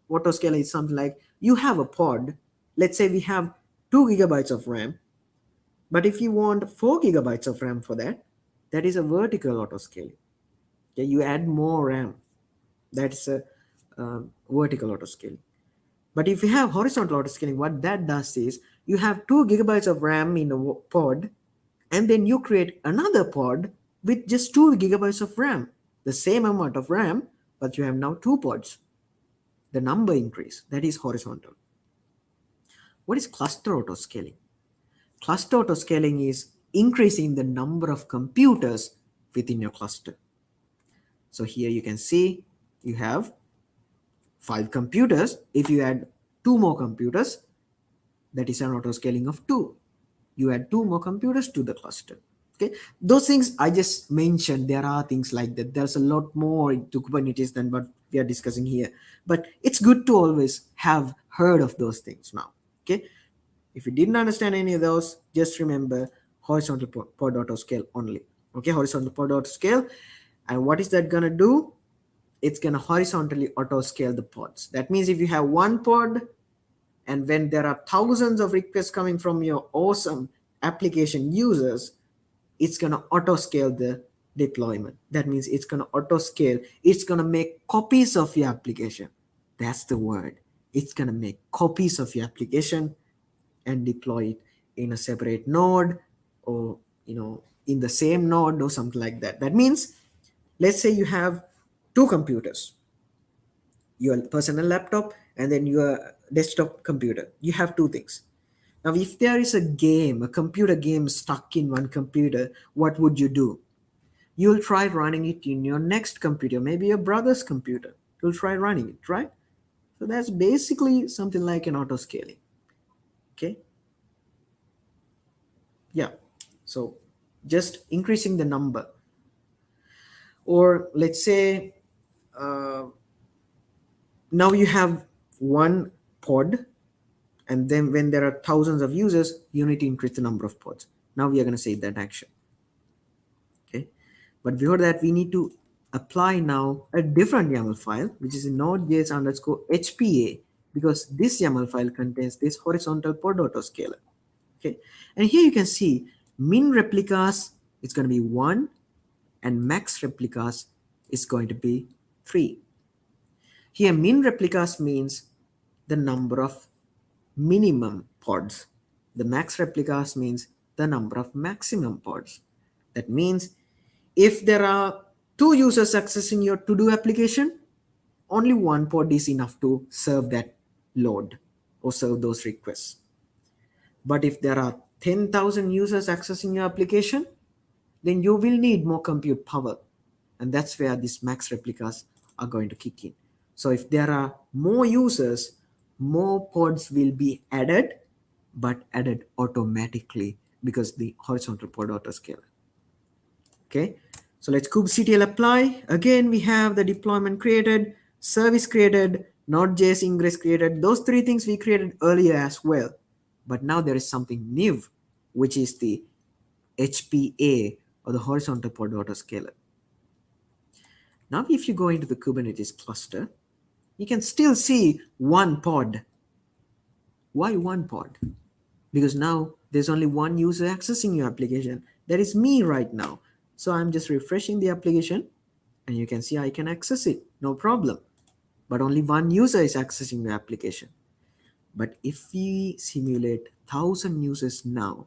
auto scale is something like you have a pod. Let's say we have 2 GB of RAM. But if you want 4 GB of RAM for that, that is a vertical auto scaling. Okay, you add more RAM. That's a vertical auto scaling. But if you have horizontal auto scaling, what that does is you have 2 GB of RAM in a pod, and then you create another pod with just 2 GB of RAM, the same amount of RAM, but you have now two pods. The number increase, that is horizontal. What is cluster auto scaling? Cluster auto scaling is increasing the number of computers within your cluster. So here you can see you have 5 computers. If you add 2 more computers, that is an auto scaling of 2. You add 2 more computers to the cluster. Okay, those things I just mentioned, there are things like that. There's a lot more to Kubernetes than what we are discussing here, but it's good to always have heard of those things now. Okay, if you didn't understand any of those, just remember horizontal pod auto scale only. Okay, horizontal pod auto scale. And what is that gonna do? It's gonna horizontally auto scale the pods. That means if you have one pod, and when there are thousands of requests coming from your awesome application users, it's going to auto scale the deployment. That means it's going to auto scale. It's going to make copies of your application. That's the word. It's going to make copies of your application and deploy it in a separate node, or in the same node or something like that. That means, let's say you have 2 computers, your personal laptop and then your desktop computer. You have two things. Now, if there is a computer game stuck in one computer, what would you do? You'll try running it in your next computer, maybe your brother's computer. You'll try running it, right? So that's basically something like an auto scaling. Okay. Yeah. So just increasing the number, or let's say uh, now you have one pod, and then when there are thousands of users, you need to increase the number of pods. Now we are going to save that action. Okay. But before that, we need to apply now a different YAML file, which is in node.js underscore HPA, because this YAML file contains this horizontal pod autoscaler. Okay. And here you can see min replicas is going to be 1 and max replicas is going to be 3. Here min replicas means the number of minimum pods. The max replicas means the number of maximum pods. That means if there are two users accessing your to-do application, only one pod is enough to serve that load or serve those requests. But if there are 10,000 users accessing your application, then you will need more compute power. And that's where these max replicas are going to kick in. So if there are more users, more pods will be added, but added automatically because the horizontal pod autoscaler. Okay, so let's kubectl apply. Again, we have the deployment created, service created, node.js ingress created. Those three things we created earlier as well. But now there is something new, which is the HPA, or the horizontal pod autoscaler. Now, if you go into the Kubernetes cluster, you can still see one pod. Why one pod? Because now there's only one user accessing your application. That is me right now. So I'm just refreshing the application, and you can see I can access it, no problem. But only one user is accessing the application. But if we simulate 1,000 users now,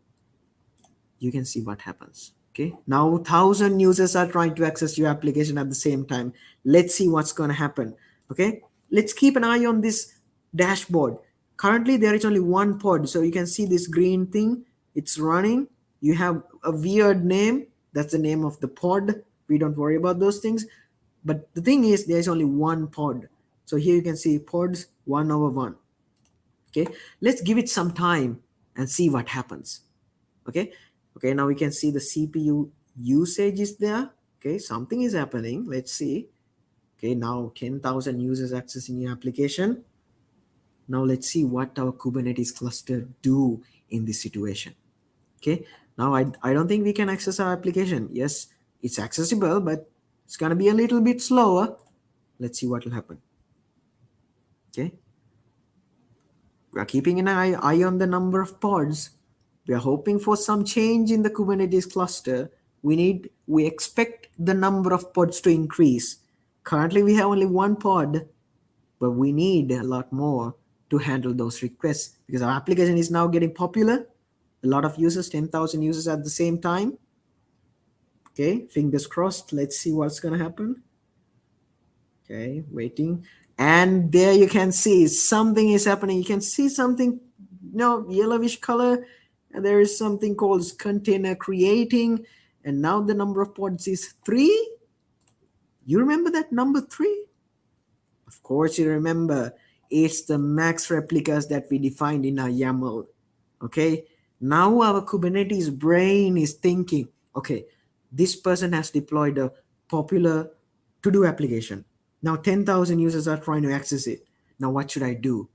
you can see what happens. Okay, now 1,000 users are trying to access your application at the same time. Let's see what's going to happen. Okay, let's keep an eye on this dashboard. Currently there is only one pod, so you can see this green thing, it's running. You have a weird name, that's the name of the pod. We don't worry about those things. But the thing is, there's only one pod. So here you can see pods 1/1. Okay, let's give it some time and see what happens. Okay, okay, now we can see the CPU usage is there. Okay, something is happening. Let's see. Okay, now 10,000 users accessing your application. Now let's see what our Kubernetes cluster do in this situation. Okay, now I don't think we can access our application. Yes, it's accessible, but it's gonna be a little bit slower. Let's see what will happen. Okay, we are keeping an eye on the number of pods. We are hoping for some change in the Kubernetes cluster. We expect the number of pods to increase. Currently, we have only one pod, but we need a lot more to handle those requests because our application is now getting popular. A lot of users, 10,000 users at the same time. Okay, fingers crossed. Let's see what's going to happen. Okay, waiting. And there you can see something is happening. You can see something, yellowish color. And there is something called container creating. And now the number of pods is 3. You remember that number 3? Of course you remember. It's the max replicas that we defined in our YAML. Okay, now our Kubernetes brain is thinking, okay, this person has deployed a popular to-do application. Now 10,000 users are trying to access it. Now what should I do?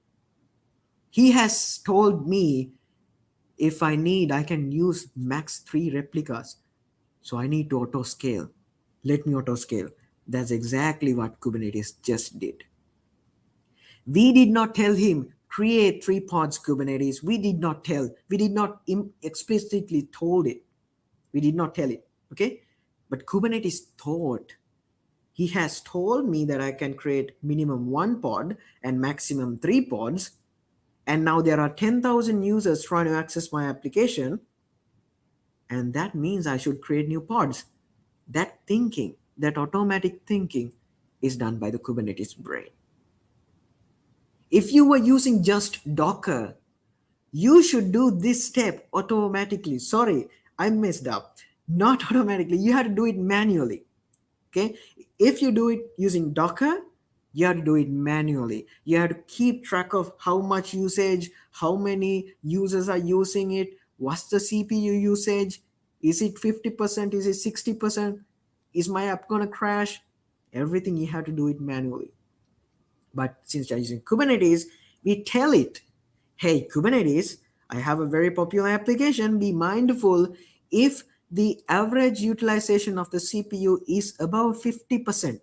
He has told me if I need, I can use max 3 replicas. So I need to auto scale. Let me auto scale. That's exactly what Kubernetes just did. We did not tell him create 3 pods Kubernetes. We did not explicitly told it. We did not tell it. Okay. But Kubernetes thought. He has told me that I can create minimum 1 pod and maximum 3 pods. And now there are 10,000 users trying to access my application. And that means I should create new pods. That thinking, that automatic thinking is done by the Kubernetes brain. If you were using just Docker, you should do this step automatically. Sorry, I messed up. Not automatically. You have to do it manually. Okay. If you do it using Docker, You have to do it manually. You have to keep track of how much usage, how many users are using it, what's the CPU usage, is it 50%, is it 60%, is my app going to crash? Everything you have to do it manually. But since you're using Kubernetes, we tell it, hey, Kubernetes, I have a very popular application. Be mindful if the average utilization of the CPU is above 50%.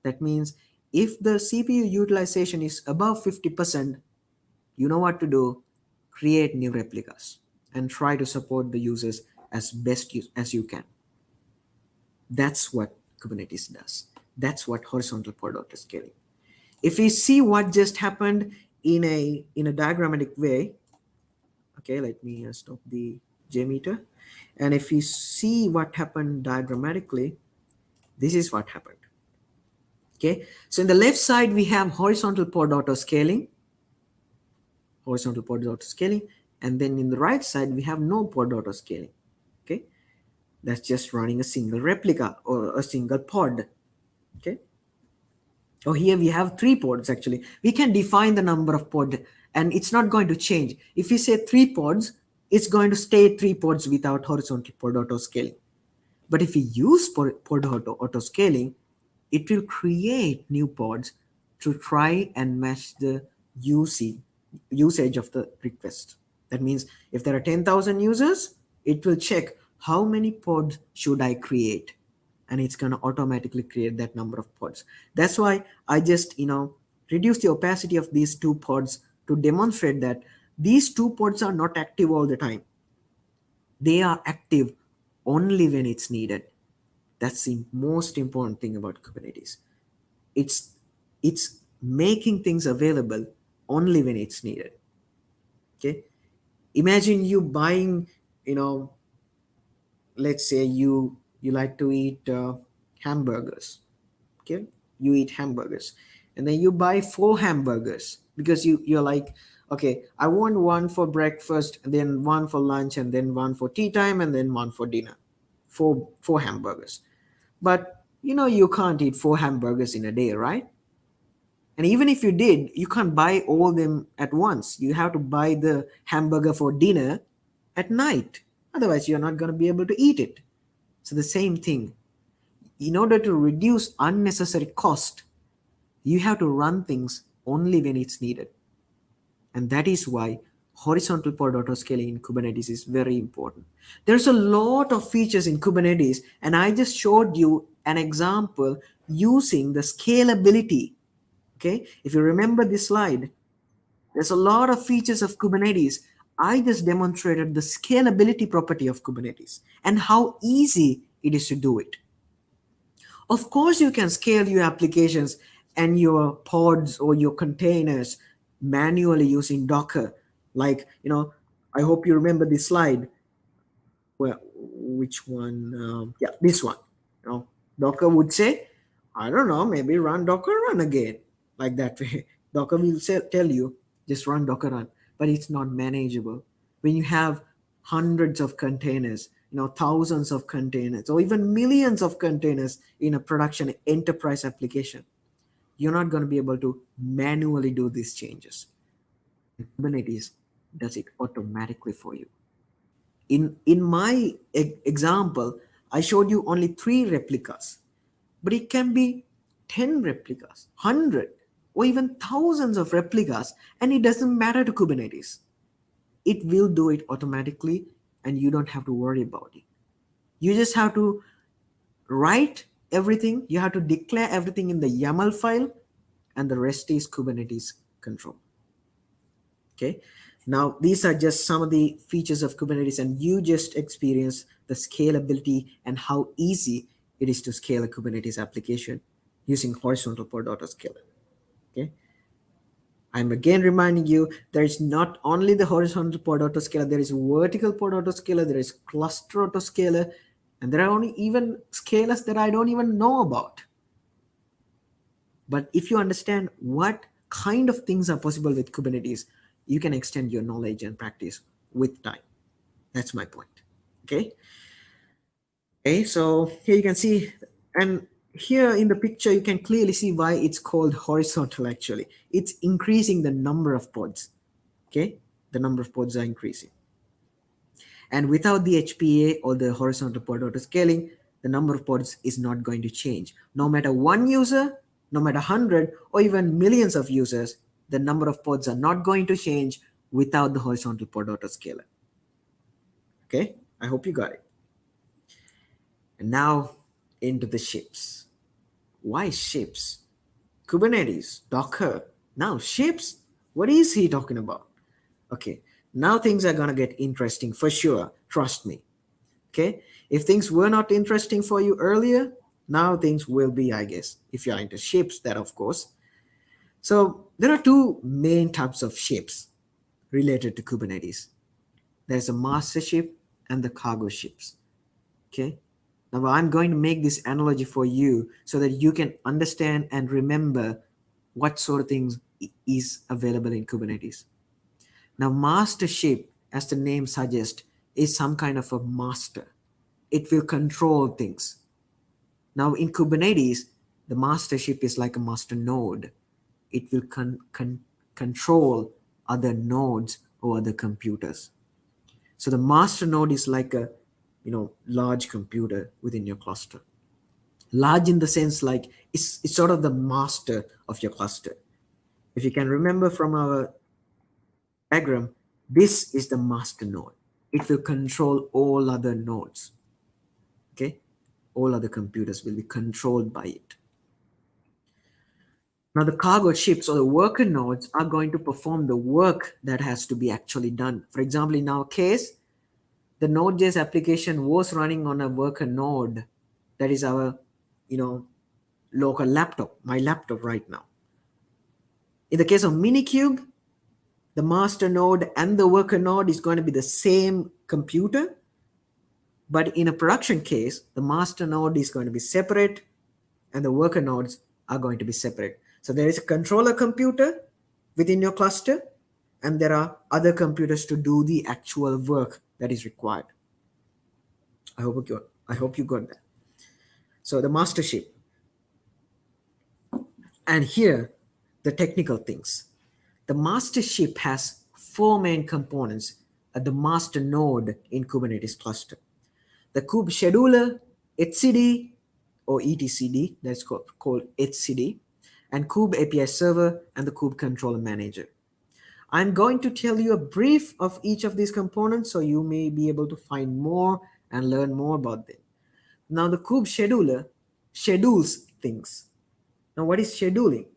That means if the CPU utilization is above 50%, you know what to do. Create new replicas and try to support the users as best as you can. That's what Kubernetes does. That's what horizontal pod autoscaling. If we see what just happened in a diagrammatic way, okay, let me stop the JMeter. And if we see what happened diagrammatically, this is what happened. Okay, so in the left side we have horizontal pod auto scaling, and then in the right side we have no pod auto scaling. Okay, that's just running a single replica or a single pod. Okay, oh, here we have three pods. Actually, we can define the number of pod and it's not going to change. If we say three pods, it's going to stay three pods without horizontal pod auto scaling. But if we use pod auto scaling, it will create new pods to try and match the usage of the request. That means if there are 10,000 users, it will check how many pods should I create, and it's going to automatically create that number of pods. That's why I just reduce the opacity of these two pods to demonstrate that these two pods are not active all the time. They are active only when it's needed. That's the most important thing about Kubernetes. It's making things available only when it's needed. Okay, imagine you buying, you know let's say you like to eat hamburgers. Okay, you eat hamburgers and then you buy four hamburgers because you're like, okay, I want one for breakfast, then one for lunch, and then one for tea time, and then one for dinner. Four hamburgers. But you can't eat four hamburgers in a day, right? And even if you did, you can't buy all them at once. You have to buy the hamburger for dinner at night. Otherwise, you're not going to be able to eat it. So the same thing. In order to reduce unnecessary cost, you have to run things only when it's needed. And that is why horizontal pod autoscaling in Kubernetes is very important. There's a lot of features in Kubernetes, and I just showed you an example using the scalability. Okay, if you remember this slide, there's a lot of features of Kubernetes. I just demonstrated the scalability property of Kubernetes and how easy it is to do it. Of course, you can scale your applications and your pods or your containers manually using Docker. Like, I hope you remember this slide. Well, which one? Yeah, this one. Docker would say, I don't know, maybe run Docker run again. Like that way. Docker will tell you, just run Docker run. But it's not manageable. When you have hundreds of containers, thousands of containers, or even millions of containers in a production enterprise application, you're not going to be able to manually do these changes. Kubernetes does it automatically for you. In my example, I showed you only three replicas, but it can be 10 replicas, 100, or even thousands of replicas, and it doesn't matter to Kubernetes. It will do it automatically, and you don't have to worry about it. You just have to write everything, you have to declare everything in the YAML file, and the rest is Kubernetes control. Okay, now these are just some of the features of Kubernetes, and you just experience the scalability and how easy it is to scale a Kubernetes application using horizontal pod autoscaler. Okay, I'm again reminding you, there is not only the horizontal pod autoscaler, there is vertical pod autoscaler, there is cluster autoscaler, and there are only even scalers that I don't even know about. But if you understand what kind of things are possible with Kubernetes, you can extend your knowledge and practice with time. That's my point. Okay. Okay. So here you can see, and here in the picture, you can clearly see why it's called horizontal actually. It's increasing the number of pods. Okay, the number of pods are increasing. And without the HPA or the horizontal pod auto scaling, the number of pods is not going to change. No matter one user, no matter 100 or even millions of users, the number of pods are not going to change without the horizontal pod auto scaler. Okay, I hope you got it. And now into the ships. Why ships? Kubernetes, Docker, now ships? What is he talking about? Okay, now things are gonna get interesting for sure. Trust me. Okay, if things were not interesting for you earlier, now things will be, I guess, if you're into ships, that of course. So there are two main types of ships related to Kubernetes. There's a master ship and the cargo ships. Okay, now I'm going to make this analogy for you so that you can understand and remember what sort of things is available in Kubernetes. Now, master ship, as the name suggests, is some kind of a master. It will control things. Now, in Kubernetes, the master ship is like a master node. It will control other nodes or other computers. So the master node is like a large computer within your cluster. Large in the sense like it's sort of the master of your cluster. If you can remember from our diagram, this is the master node. It will control all other nodes. Okay, all other computers will be controlled by it. Now the cargo ships or the worker nodes are going to perform the work that has to be actually done. For example, in our case, the Node.js application was running on a worker node. That is our, local laptop, my laptop right now. In the case of Minikube, the master node and the worker node is going to be the same computer. But in a production case, the master node is going to be separate and the worker nodes are going to be separate. So there is a controller computer within your cluster, and there are other computers to do the actual work that is required. I hope you got that. So the mastership. And here, the technical things. The mastership has four main components at the master node in Kubernetes cluster. The kube scheduler, etcd or etcd, that's called etcd, and kube API server and the kube controller manager. I'm going to tell you a brief of each of these components so you may be able to find more and learn more about them. Now the kube scheduler schedules things. Now what is scheduling?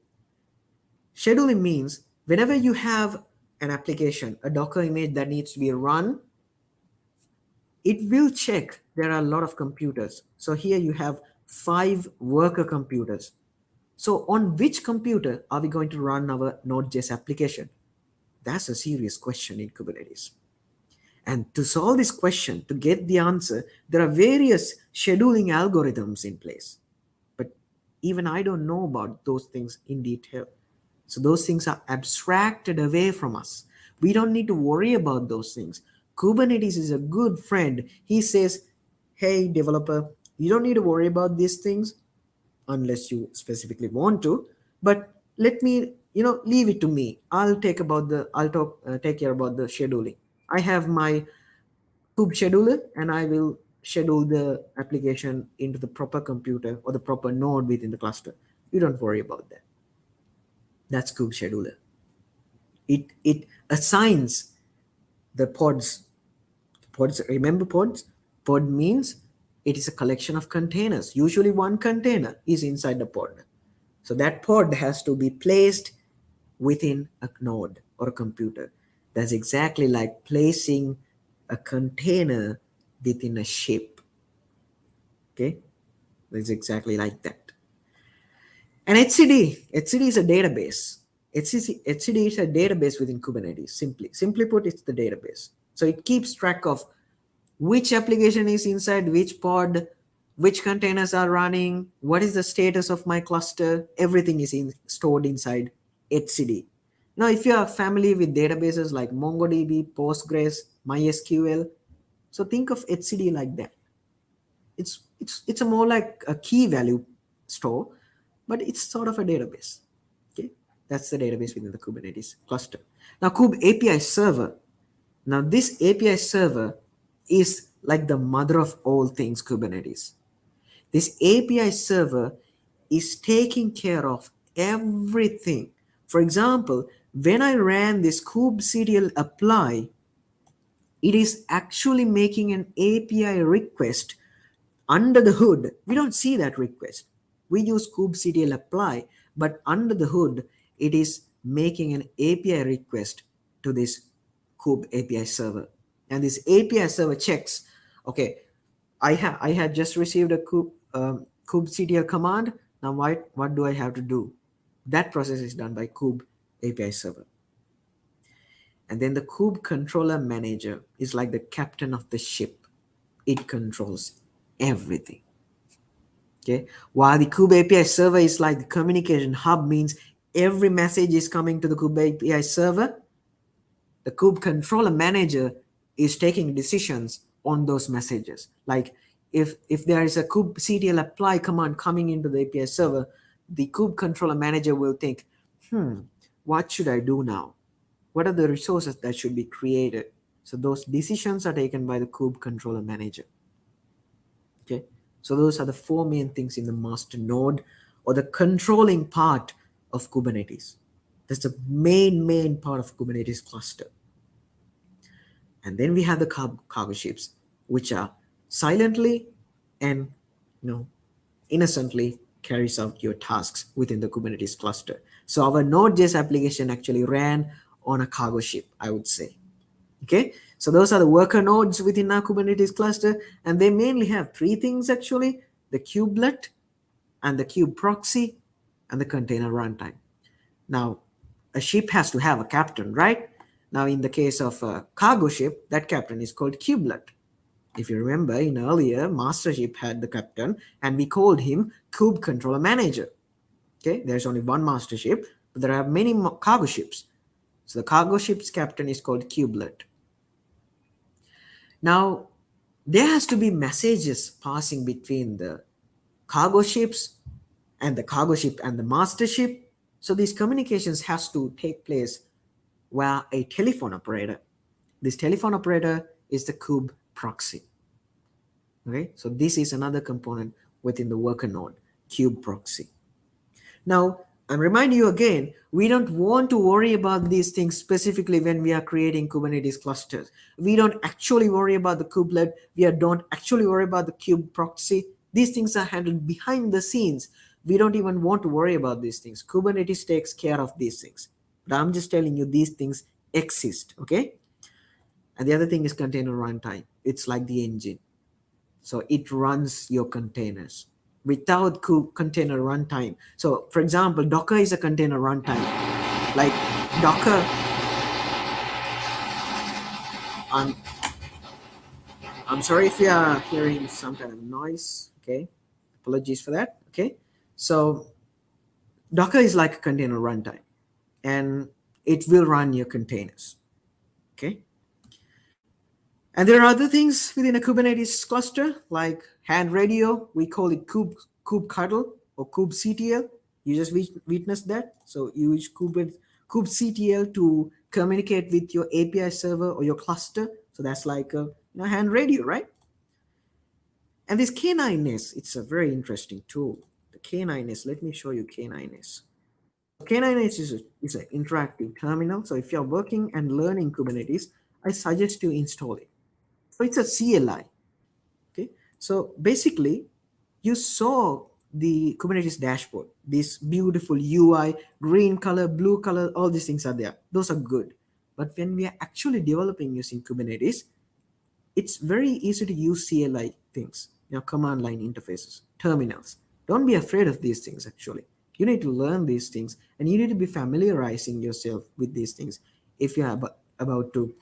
Scheduling means whenever you have an application, a Docker image that needs to be run, it will check there are a lot of computers. So here you have 5 worker computers. So on which computer are we going to run our Node.js application? That's a serious question in Kubernetes. And to solve this question, to get the answer, there are various scheduling algorithms in place. But even I don't know about those things in detail. So those things are abstracted away from us. We don't need to worry about those things. Kubernetes is a good friend. He says, hey, developer, you don't need to worry about these things unless you specifically want to. But let me, leave it to me. Take care about the scheduling. I have my kube scheduler and I will schedule the application into the proper computer or the proper node within the cluster. You don't worry about that. That's kube scheduler. It assigns the pods. Pods, remember pods? Pod means it is a collection of containers. Usually one container is inside the pod. So that pod has to be placed within a node or a computer. That's exactly like placing a container within a ship. Okay? That's exactly like that. And etcd is a database. etcd is a database within Kubernetes. Simply put, it's the database. So it keeps track of which application is inside which pod, which containers are running, what is the status of my cluster. Everything is stored inside etcd. Now, if you are familiar with databases like MongoDB, Postgres, MySQL, so think of etcd like that. It's a more like a key value store, but it's sort of a database. Okay, that's the database within the Kubernetes cluster. Now, kube API server. Now, this API server is like the mother of all things Kubernetes. This API server is taking care of everything. For example, when I ran this kubectl apply, it is actually making an API request under the hood. We don't see that request. We use kubectl apply, but under the hood, it is making an API request to this kube API server. And this API server checks, okay, I had just received a kubectl command. Now what do I have to do? That process is done by kube API server. And then the kube controller manager is like the captain of the ship. It controls everything. Okay, while the kube API server is like the communication hub, means every message is coming to the kube API server. The kube controller manager is taking decisions on those messages. Like if there is a kubectl apply command coming into the API server, the kube controller manager will think, what should I do now? What are the resources that should be created? So those decisions are taken by the kube controller manager. Okay, so those are the four main things in the master node, or the controlling part of Kubernetes. That's the main part of Kubernetes cluster. And then we have the cargo ships, which are silently and innocently carries out your tasks within the Kubernetes cluster. So our Node.js application actually ran on a cargo ship, I would say. Okay, so those are the worker nodes within our Kubernetes cluster, and they mainly have three things actually: the kubelet, and the kube proxy, and the container runtime. Now, a ship has to have a captain, right? Now, in the case of a cargo ship, that captain is called kubelet. If you remember, in earlier, master ship had the captain, and we called him kube controller manager. Okay, there's only one master ship, but there are many cargo ships. So the cargo ship's captain is called kubelet. Now, there has to be messages passing between the cargo ships and the cargo ship and the master ship. So these communications has to take place via a telephone operator. This telephone operator is the kube proxy. Okay, so this is another component within the worker node, kube proxy. Now, I'm reminding you again, we don't want to worry about these things specifically when we are creating Kubernetes clusters. We don't actually worry about the kubelet. We don't actually worry about the kube proxy. These things are handled behind the scenes. We don't even want to worry about these things. Kubernetes takes care of these things. But I'm just telling you these things exist, okay? And the other thing is container runtime. It's like the engine. So it runs your containers without container runtime. So for example, Docker is a container runtime. Like Docker, I'm sorry if you are hearing some kind of noise. Okay, apologies for that. Okay, so Docker is like a container runtime, and it will run your containers. Okay, and there are other things within a Kubernetes cluster like hand radio. We call it kubectl or kubectl. You just witnessed that. So you use kubectl to communicate with your API server or your cluster. So that's like a hand radio, right? And this K9s, it's a very interesting tool. The K9s, let me show you K9s. K9s is an interactive terminal. So if you're working and learning Kubernetes, I suggest you install it. So it's a CLI. Okay. So basically, you saw the Kubernetes dashboard, this beautiful UI, green color, blue color, all these things are there. Those are good. But when we are actually developing using Kubernetes, it's very easy to use CLI things, command line interfaces, terminals. Don't be afraid of these things actually. You need to learn these things, and you need to be familiarizing yourself with these things if you are about to,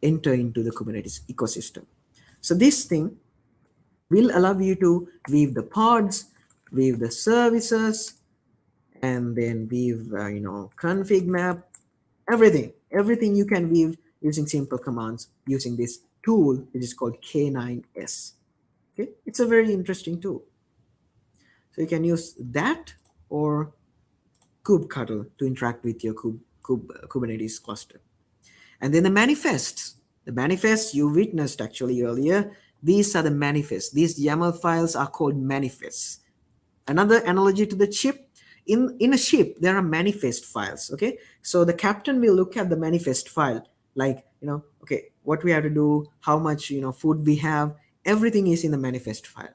enter into the Kubernetes ecosystem. So this thing will allow you to weave the pods, weave the services, and then weave, config map, everything you can weave using simple commands using this tool, which is called K9s. Okay, it's a very interesting tool. So you can use that or kubectl to interact with your Kubernetes cluster. And then the manifests. The manifests you witnessed actually earlier. These are the manifests. These YAML files are called manifests. Another analogy to the ship, in a ship there are manifest files. Okay, so the captain will look at the manifest file, like, okay, what we have to do, how much food we have, everything is in the manifest file.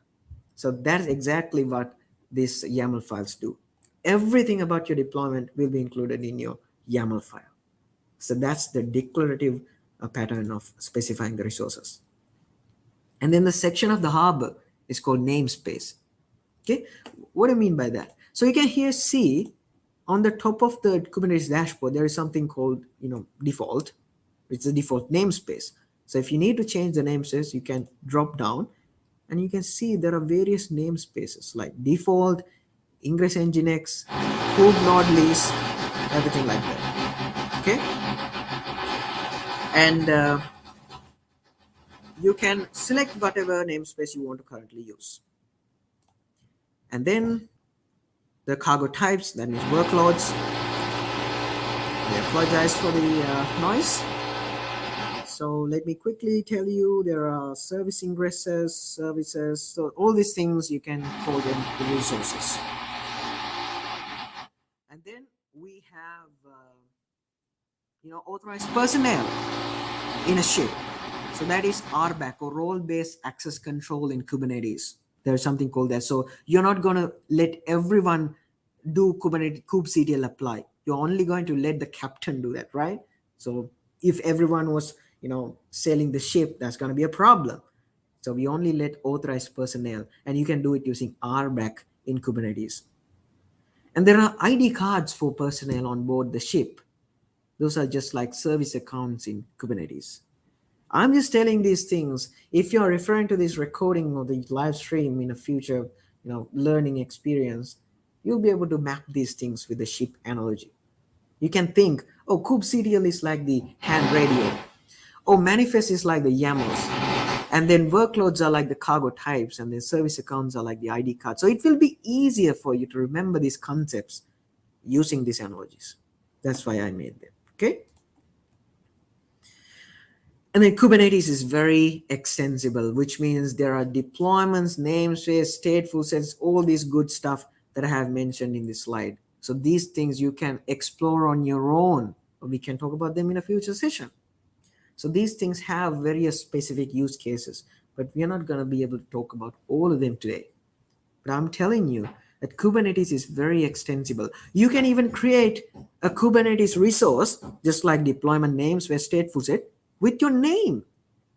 So that's exactly what these YAML files do. Everything about your deployment will be included in your YAML file. So that's the declarative pattern of specifying the resources. And then the section of the harbor is called namespace. Okay, what do I mean by that? So you can here see on the top of the Kubernetes dashboard, there is something called default, which is the default namespace. So if you need to change the namespace, you can drop down and you can see there are various namespaces like default, Ingress Nginx, kube node lease, everything like that. Okay, and you can select whatever namespace you want to currently use. And then the cargo types, that means workloads. I apologize for the noise. So let me quickly tell you, there are service ingresses, services, so all these things you can call them resources. And then we have authorized personnel in a ship. So that is RBAC, or role-based access control in Kubernetes. There's something called that. So you're not going to let everyone do Kubernetes kubectl apply. You're only going to let the captain do that, right? So if everyone was sailing the ship, that's going to be a problem. So we only let authorized personnel, and you can do it using RBAC in Kubernetes. And there are ID cards for personnel on board the ship. Those are just like service accounts in Kubernetes. I'm just telling these things. If you're referring to this recording or the live stream in a future, learning experience, you'll be able to map these things with the ship analogy. You can think, oh, kubectl is like the hand radio. Oh, manifest is like the YAMLs. And then workloads are like the cargo types, and then service accounts are like the ID cards. So it will be easier for you to remember these concepts using these analogies. That's why I made them. Okay. And then Kubernetes is very extensible, which means there are deployments, namespace, stateful sets, all this good stuff that I have mentioned in this slide. So these things you can explore on your own. We can talk about them in a future session. So these things have various specific use cases, but we are not going to be able to talk about all of them today. But I'm telling you that Kubernetes is very extensible. You can even create a Kubernetes resource, just like deployment names were stateful set, with your name.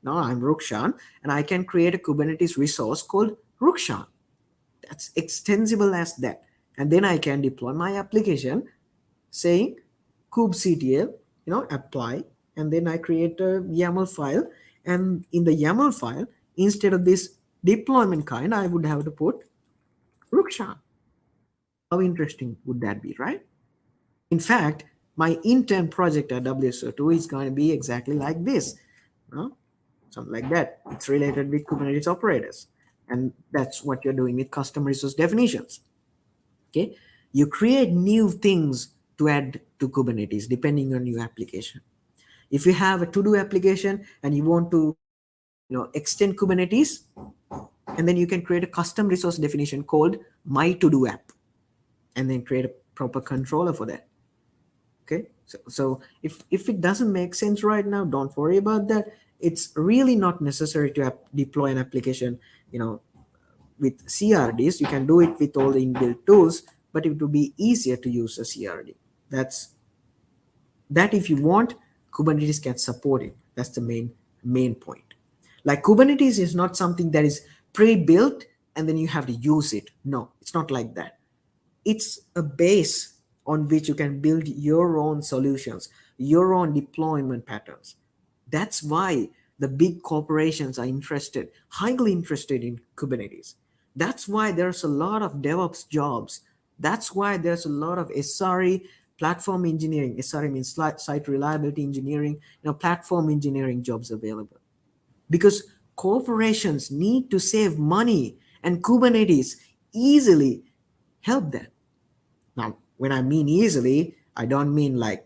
Now I'm Rukshan, and I can create a Kubernetes resource called Rukshan. That's extensible as that. And then I can deploy my application saying kubectl, apply, and then I create a YAML file. And in the YAML file, instead of this deployment kind, I would have to put Rukshan. How interesting would that be, right? In fact, my intern project at WSO2 is going to be exactly like this. Something like that. It's related with Kubernetes operators. And that's what you're doing with custom resource definitions. Okay. You create new things to add to Kubernetes depending on your application. If you have a to-do application and you want to extend Kubernetes, and then you can create a custom resource definition called my to-do app, and then create a proper controller for that. Okay, so if it doesn't make sense right now, don't worry about that. It's really not necessary to deploy an application with CRDs. You can do it with all the inbuilt tools, but it will be easier to use a CRD. That if you want, Kubernetes can support it. That's the main point. Like Kubernetes is not something that is pre-built and then you have to use it. No, it's not like that. It's a base on which you can build your own solutions, your own deployment patterns. That's why the big corporations are highly interested in Kubernetes. That's why there's a lot of DevOps jobs. That's why there's a lot of SRE, platform engineering. SRE means site reliability engineering, platform engineering jobs available. Because corporations need to save money, and Kubernetes easily help that. Now, when I mean easily, I don't mean like,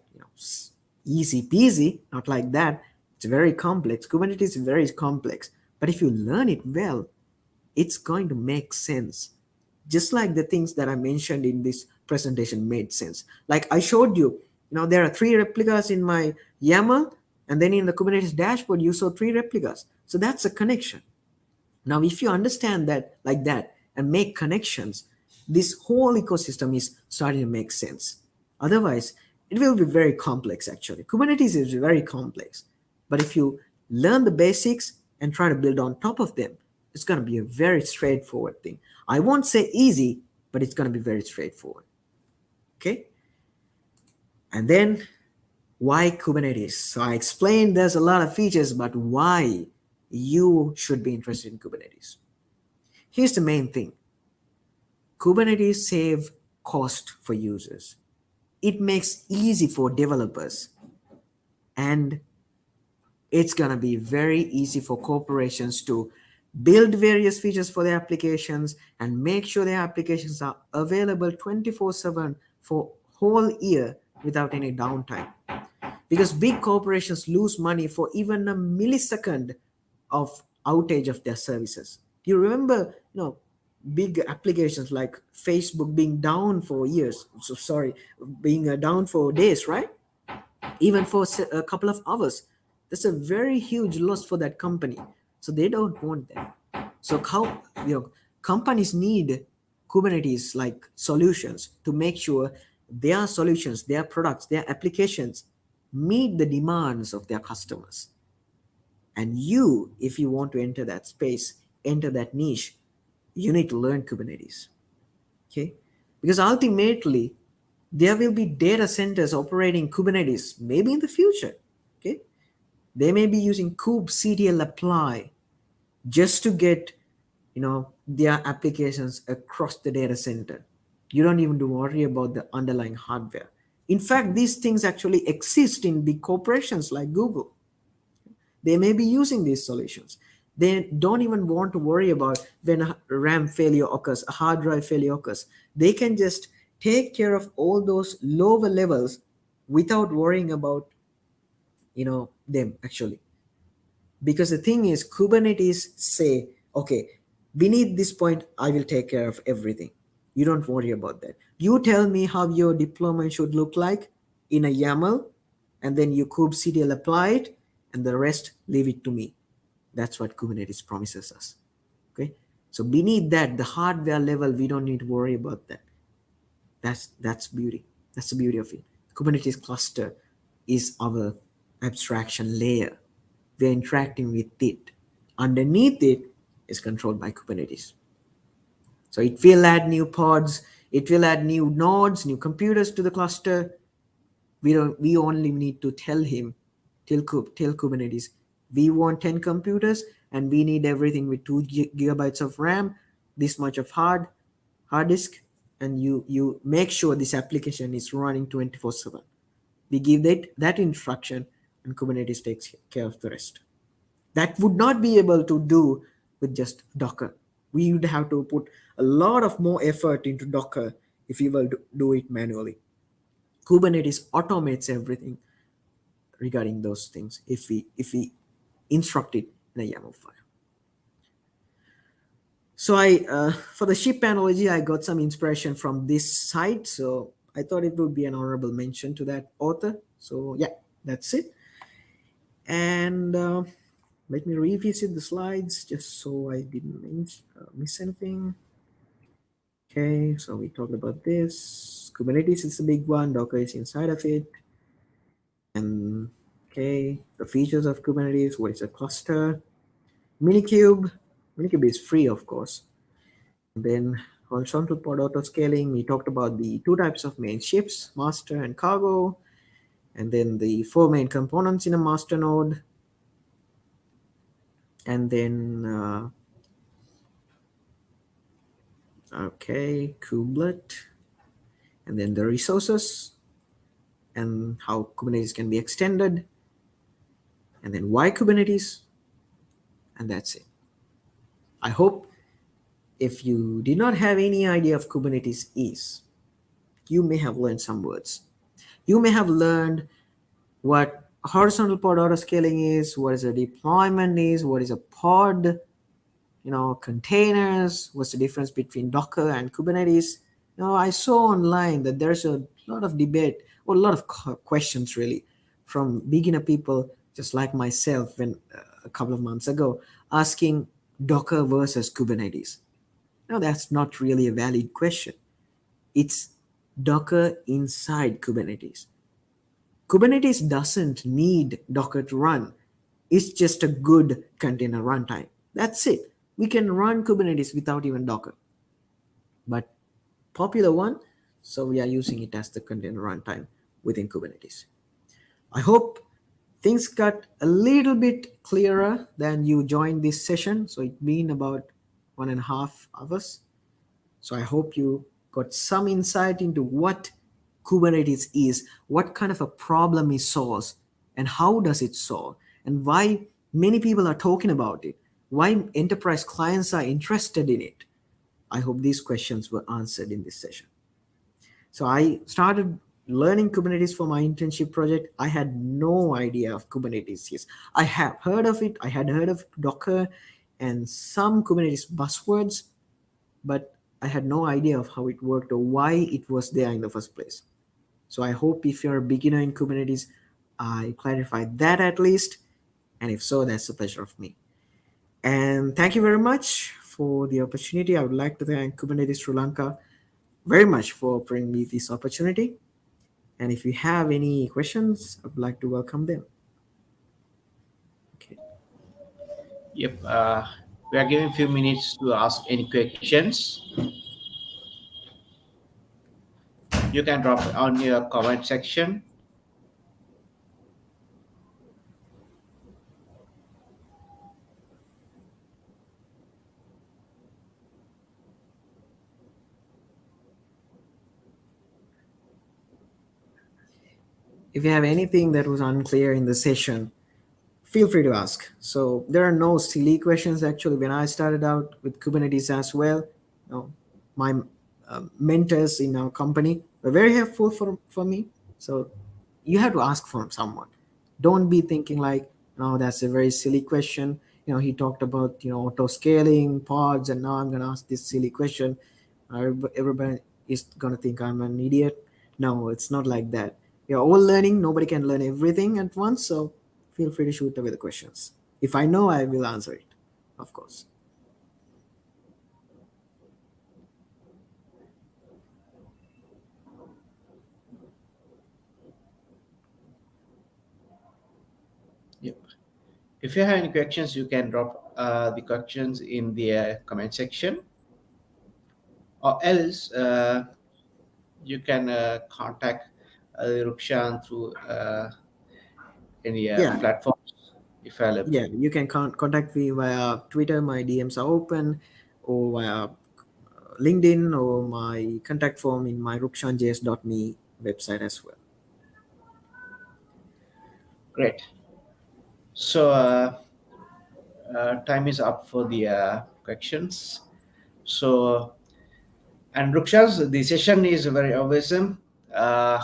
easy peasy, not like that. It's very complex. Kubernetes is very complex. But if you learn it well, it's going to make sense. Just like the things that I mentioned in this presentation made sense. Like I showed you, there are 3 replicas in my YAML, and then in the Kubernetes dashboard, you saw 3 replicas. So that's a connection. Now, if you understand that like that and make connections, this whole ecosystem is starting to make sense. Otherwise, it will be very complex actually. Kubernetes is very complex. But if you learn the basics and try to build on top of them, it's going to be a very straightforward thing. I won't say easy, but it's going to be very straightforward. Okay? And then why Kubernetes? So I explained there's a lot of features, but why you should be interested in Kubernetes. Here's the main thing. Kubernetes save cost for users. It makes easy for developers, and it's going to be very easy for corporations to build various features for their applications and make sure their applications are available 24/7 for whole year without any downtime, because big corporations lose money for even a millisecond of outage of their services. You remember, big applications like Facebook being down for years. So sorry, being down for days, right? Even for a couple of hours. That's a very huge loss for that company. So they don't want that. So how, companies need Kubernetes like solutions to make sure their solutions, their products, their applications meet the demands of their customers. And you, if you want to enter that space, enter that niche, you need to learn Kubernetes. Okay? Because ultimately, there will be data centers operating Kubernetes maybe in the future. Okay? They may be using kubectl apply just to get, their applications across the data center. You don't even to worry about the underlying hardware. In fact, these things actually exist in big corporations like Google. They may be using these solutions. They don't even want to worry about when a RAM failure occurs, a hard drive failure occurs. They can just take care of all those lower levels without worrying about, them actually. Because the thing is, Kubernetes say, okay, beneath this point, I will take care of everything. You don't worry about that. You tell me how your deployment should look like in a YAML, and then you kubectl apply it, and the rest leave it to me. That's what Kubernetes promises us. Okay, so beneath that, the hardware level, we don't need to worry about that. That's beauty. That's the beauty of it. Kubernetes cluster is our abstraction layer. We're interacting with it. Underneath it is controlled by Kubernetes. So it will add new pods, it will add new nodes, new computers to the cluster. We only need to tell him, tell Kubernetes, we want 10 computers and we need everything with 2 gigabytes of RAM, this much of hard disk, and you make sure this application is running 24/7. We give that instruction, and Kubernetes takes care of the rest. That would not be able to do with just Docker. We would have to put a lot of more effort into Docker if we will do it manually. Kubernetes automates everything regarding those things if we instruct it in a YAML file. So for the ship analogy, I got some inspiration from this site. So I thought it would be an honorable mention to that author. So yeah, that's it. And let me revisit the slides just so I didn't miss anything. Okay, so we talked about this. Kubernetes is the big one. Docker is inside of it. And okay, the features of Kubernetes, what is a cluster? Minikube. Minikube is free, of course. And then horizontal pod auto scaling. We talked about the 2 types of main ships, master and cargo. And then the 4 main components in a master node. And then okay, kubelet, and then the resources and how Kubernetes can be extended, and then why Kubernetes, and that's it. I hope If you did not have any idea of Kubernetes is, you may have learned some words. You may have learned what horizontal pod autoscaling is, what is a deployment is, what is a pod, containers, what's the difference between Docker and Kubernetes. I saw online that there's a lot of debate or a lot of questions really from beginner people just like myself when a couple of months ago asking Docker versus Kubernetes. Now that's not really a valid question. It's Docker inside Kubernetes. Kubernetes doesn't need Docker to run. It's just a good container runtime. That's it. We can run Kubernetes without even Docker. But popular one, so we are using it as the container runtime within Kubernetes. I hope things got a little bit clearer than you joined this session. So it's been about 1.5 hours. So I hope you got some insight into what Kubernetes is, what kind of a problem it solves, and how does it solve, and why many people are talking about it, why enterprise clients are interested in it. I hope these questions were answered in this session. So I started learning Kubernetes for my internship project. I had no idea of Kubernetes. Yes, I have heard of it. I had heard of Docker and some Kubernetes buzzwords, but I had no idea of how it worked or why it was there in the first place. So I hope if you're a beginner in Kubernetes, I clarified that at least. And if so, that's a pleasure of me. And thank you very much for the opportunity. I would like to thank Kubernetes Sri Lanka very much for offering me this opportunity. And if you have any questions, I would like to welcome them. Okay. Yep. We are giving a few minutes to ask any questions. You can drop it on your comment section. If you have anything that was unclear in the session, feel free to ask. So there are no silly questions actually. When I started out with Kubernetes as well, my mentors in our company were very helpful for me. So you have to ask from someone. Don't be thinking like, no, that's a very silly question. He talked about auto scaling pods, and now I'm gonna ask this silly question. Everybody is gonna think I'm an idiot. No, it's not like that. You're all learning. Nobody can learn everything at once. So feel free to shoot away the questions. If I know, I will answer it, of course. Yep. If you have any questions, you can drop the questions in the comment section, or else you can contact Rukshan through any Yeah, platforms if available. yeah. You can contact me via Twitter. My DMs are open, or via LinkedIn, or my contact form in my rukshanjs.me website as well. Great. So time is up for the questions. So, and Ruksha's, the session is very awesome. Uh,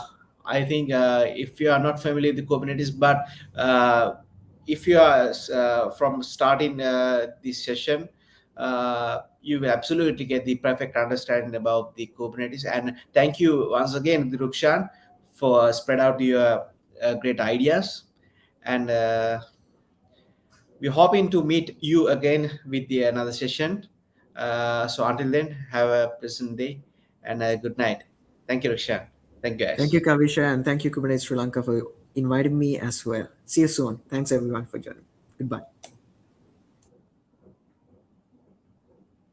I think if you are not familiar with Kubernetes, but if you are from starting this session, you will absolutely get the perfect understanding about the Kubernetes. And thank you once again, Rukshan, for spread out your great ideas. And we're hoping to meet you again with the another session. So until then, have a pleasant day and a good night. Thank you, Rukshan. Thank you, Thank guys. you, Kavisha, and thank you, Kubernetes Sri Lanka, for inviting me as well. See you soon. Thanks, everyone, for joining. Goodbye.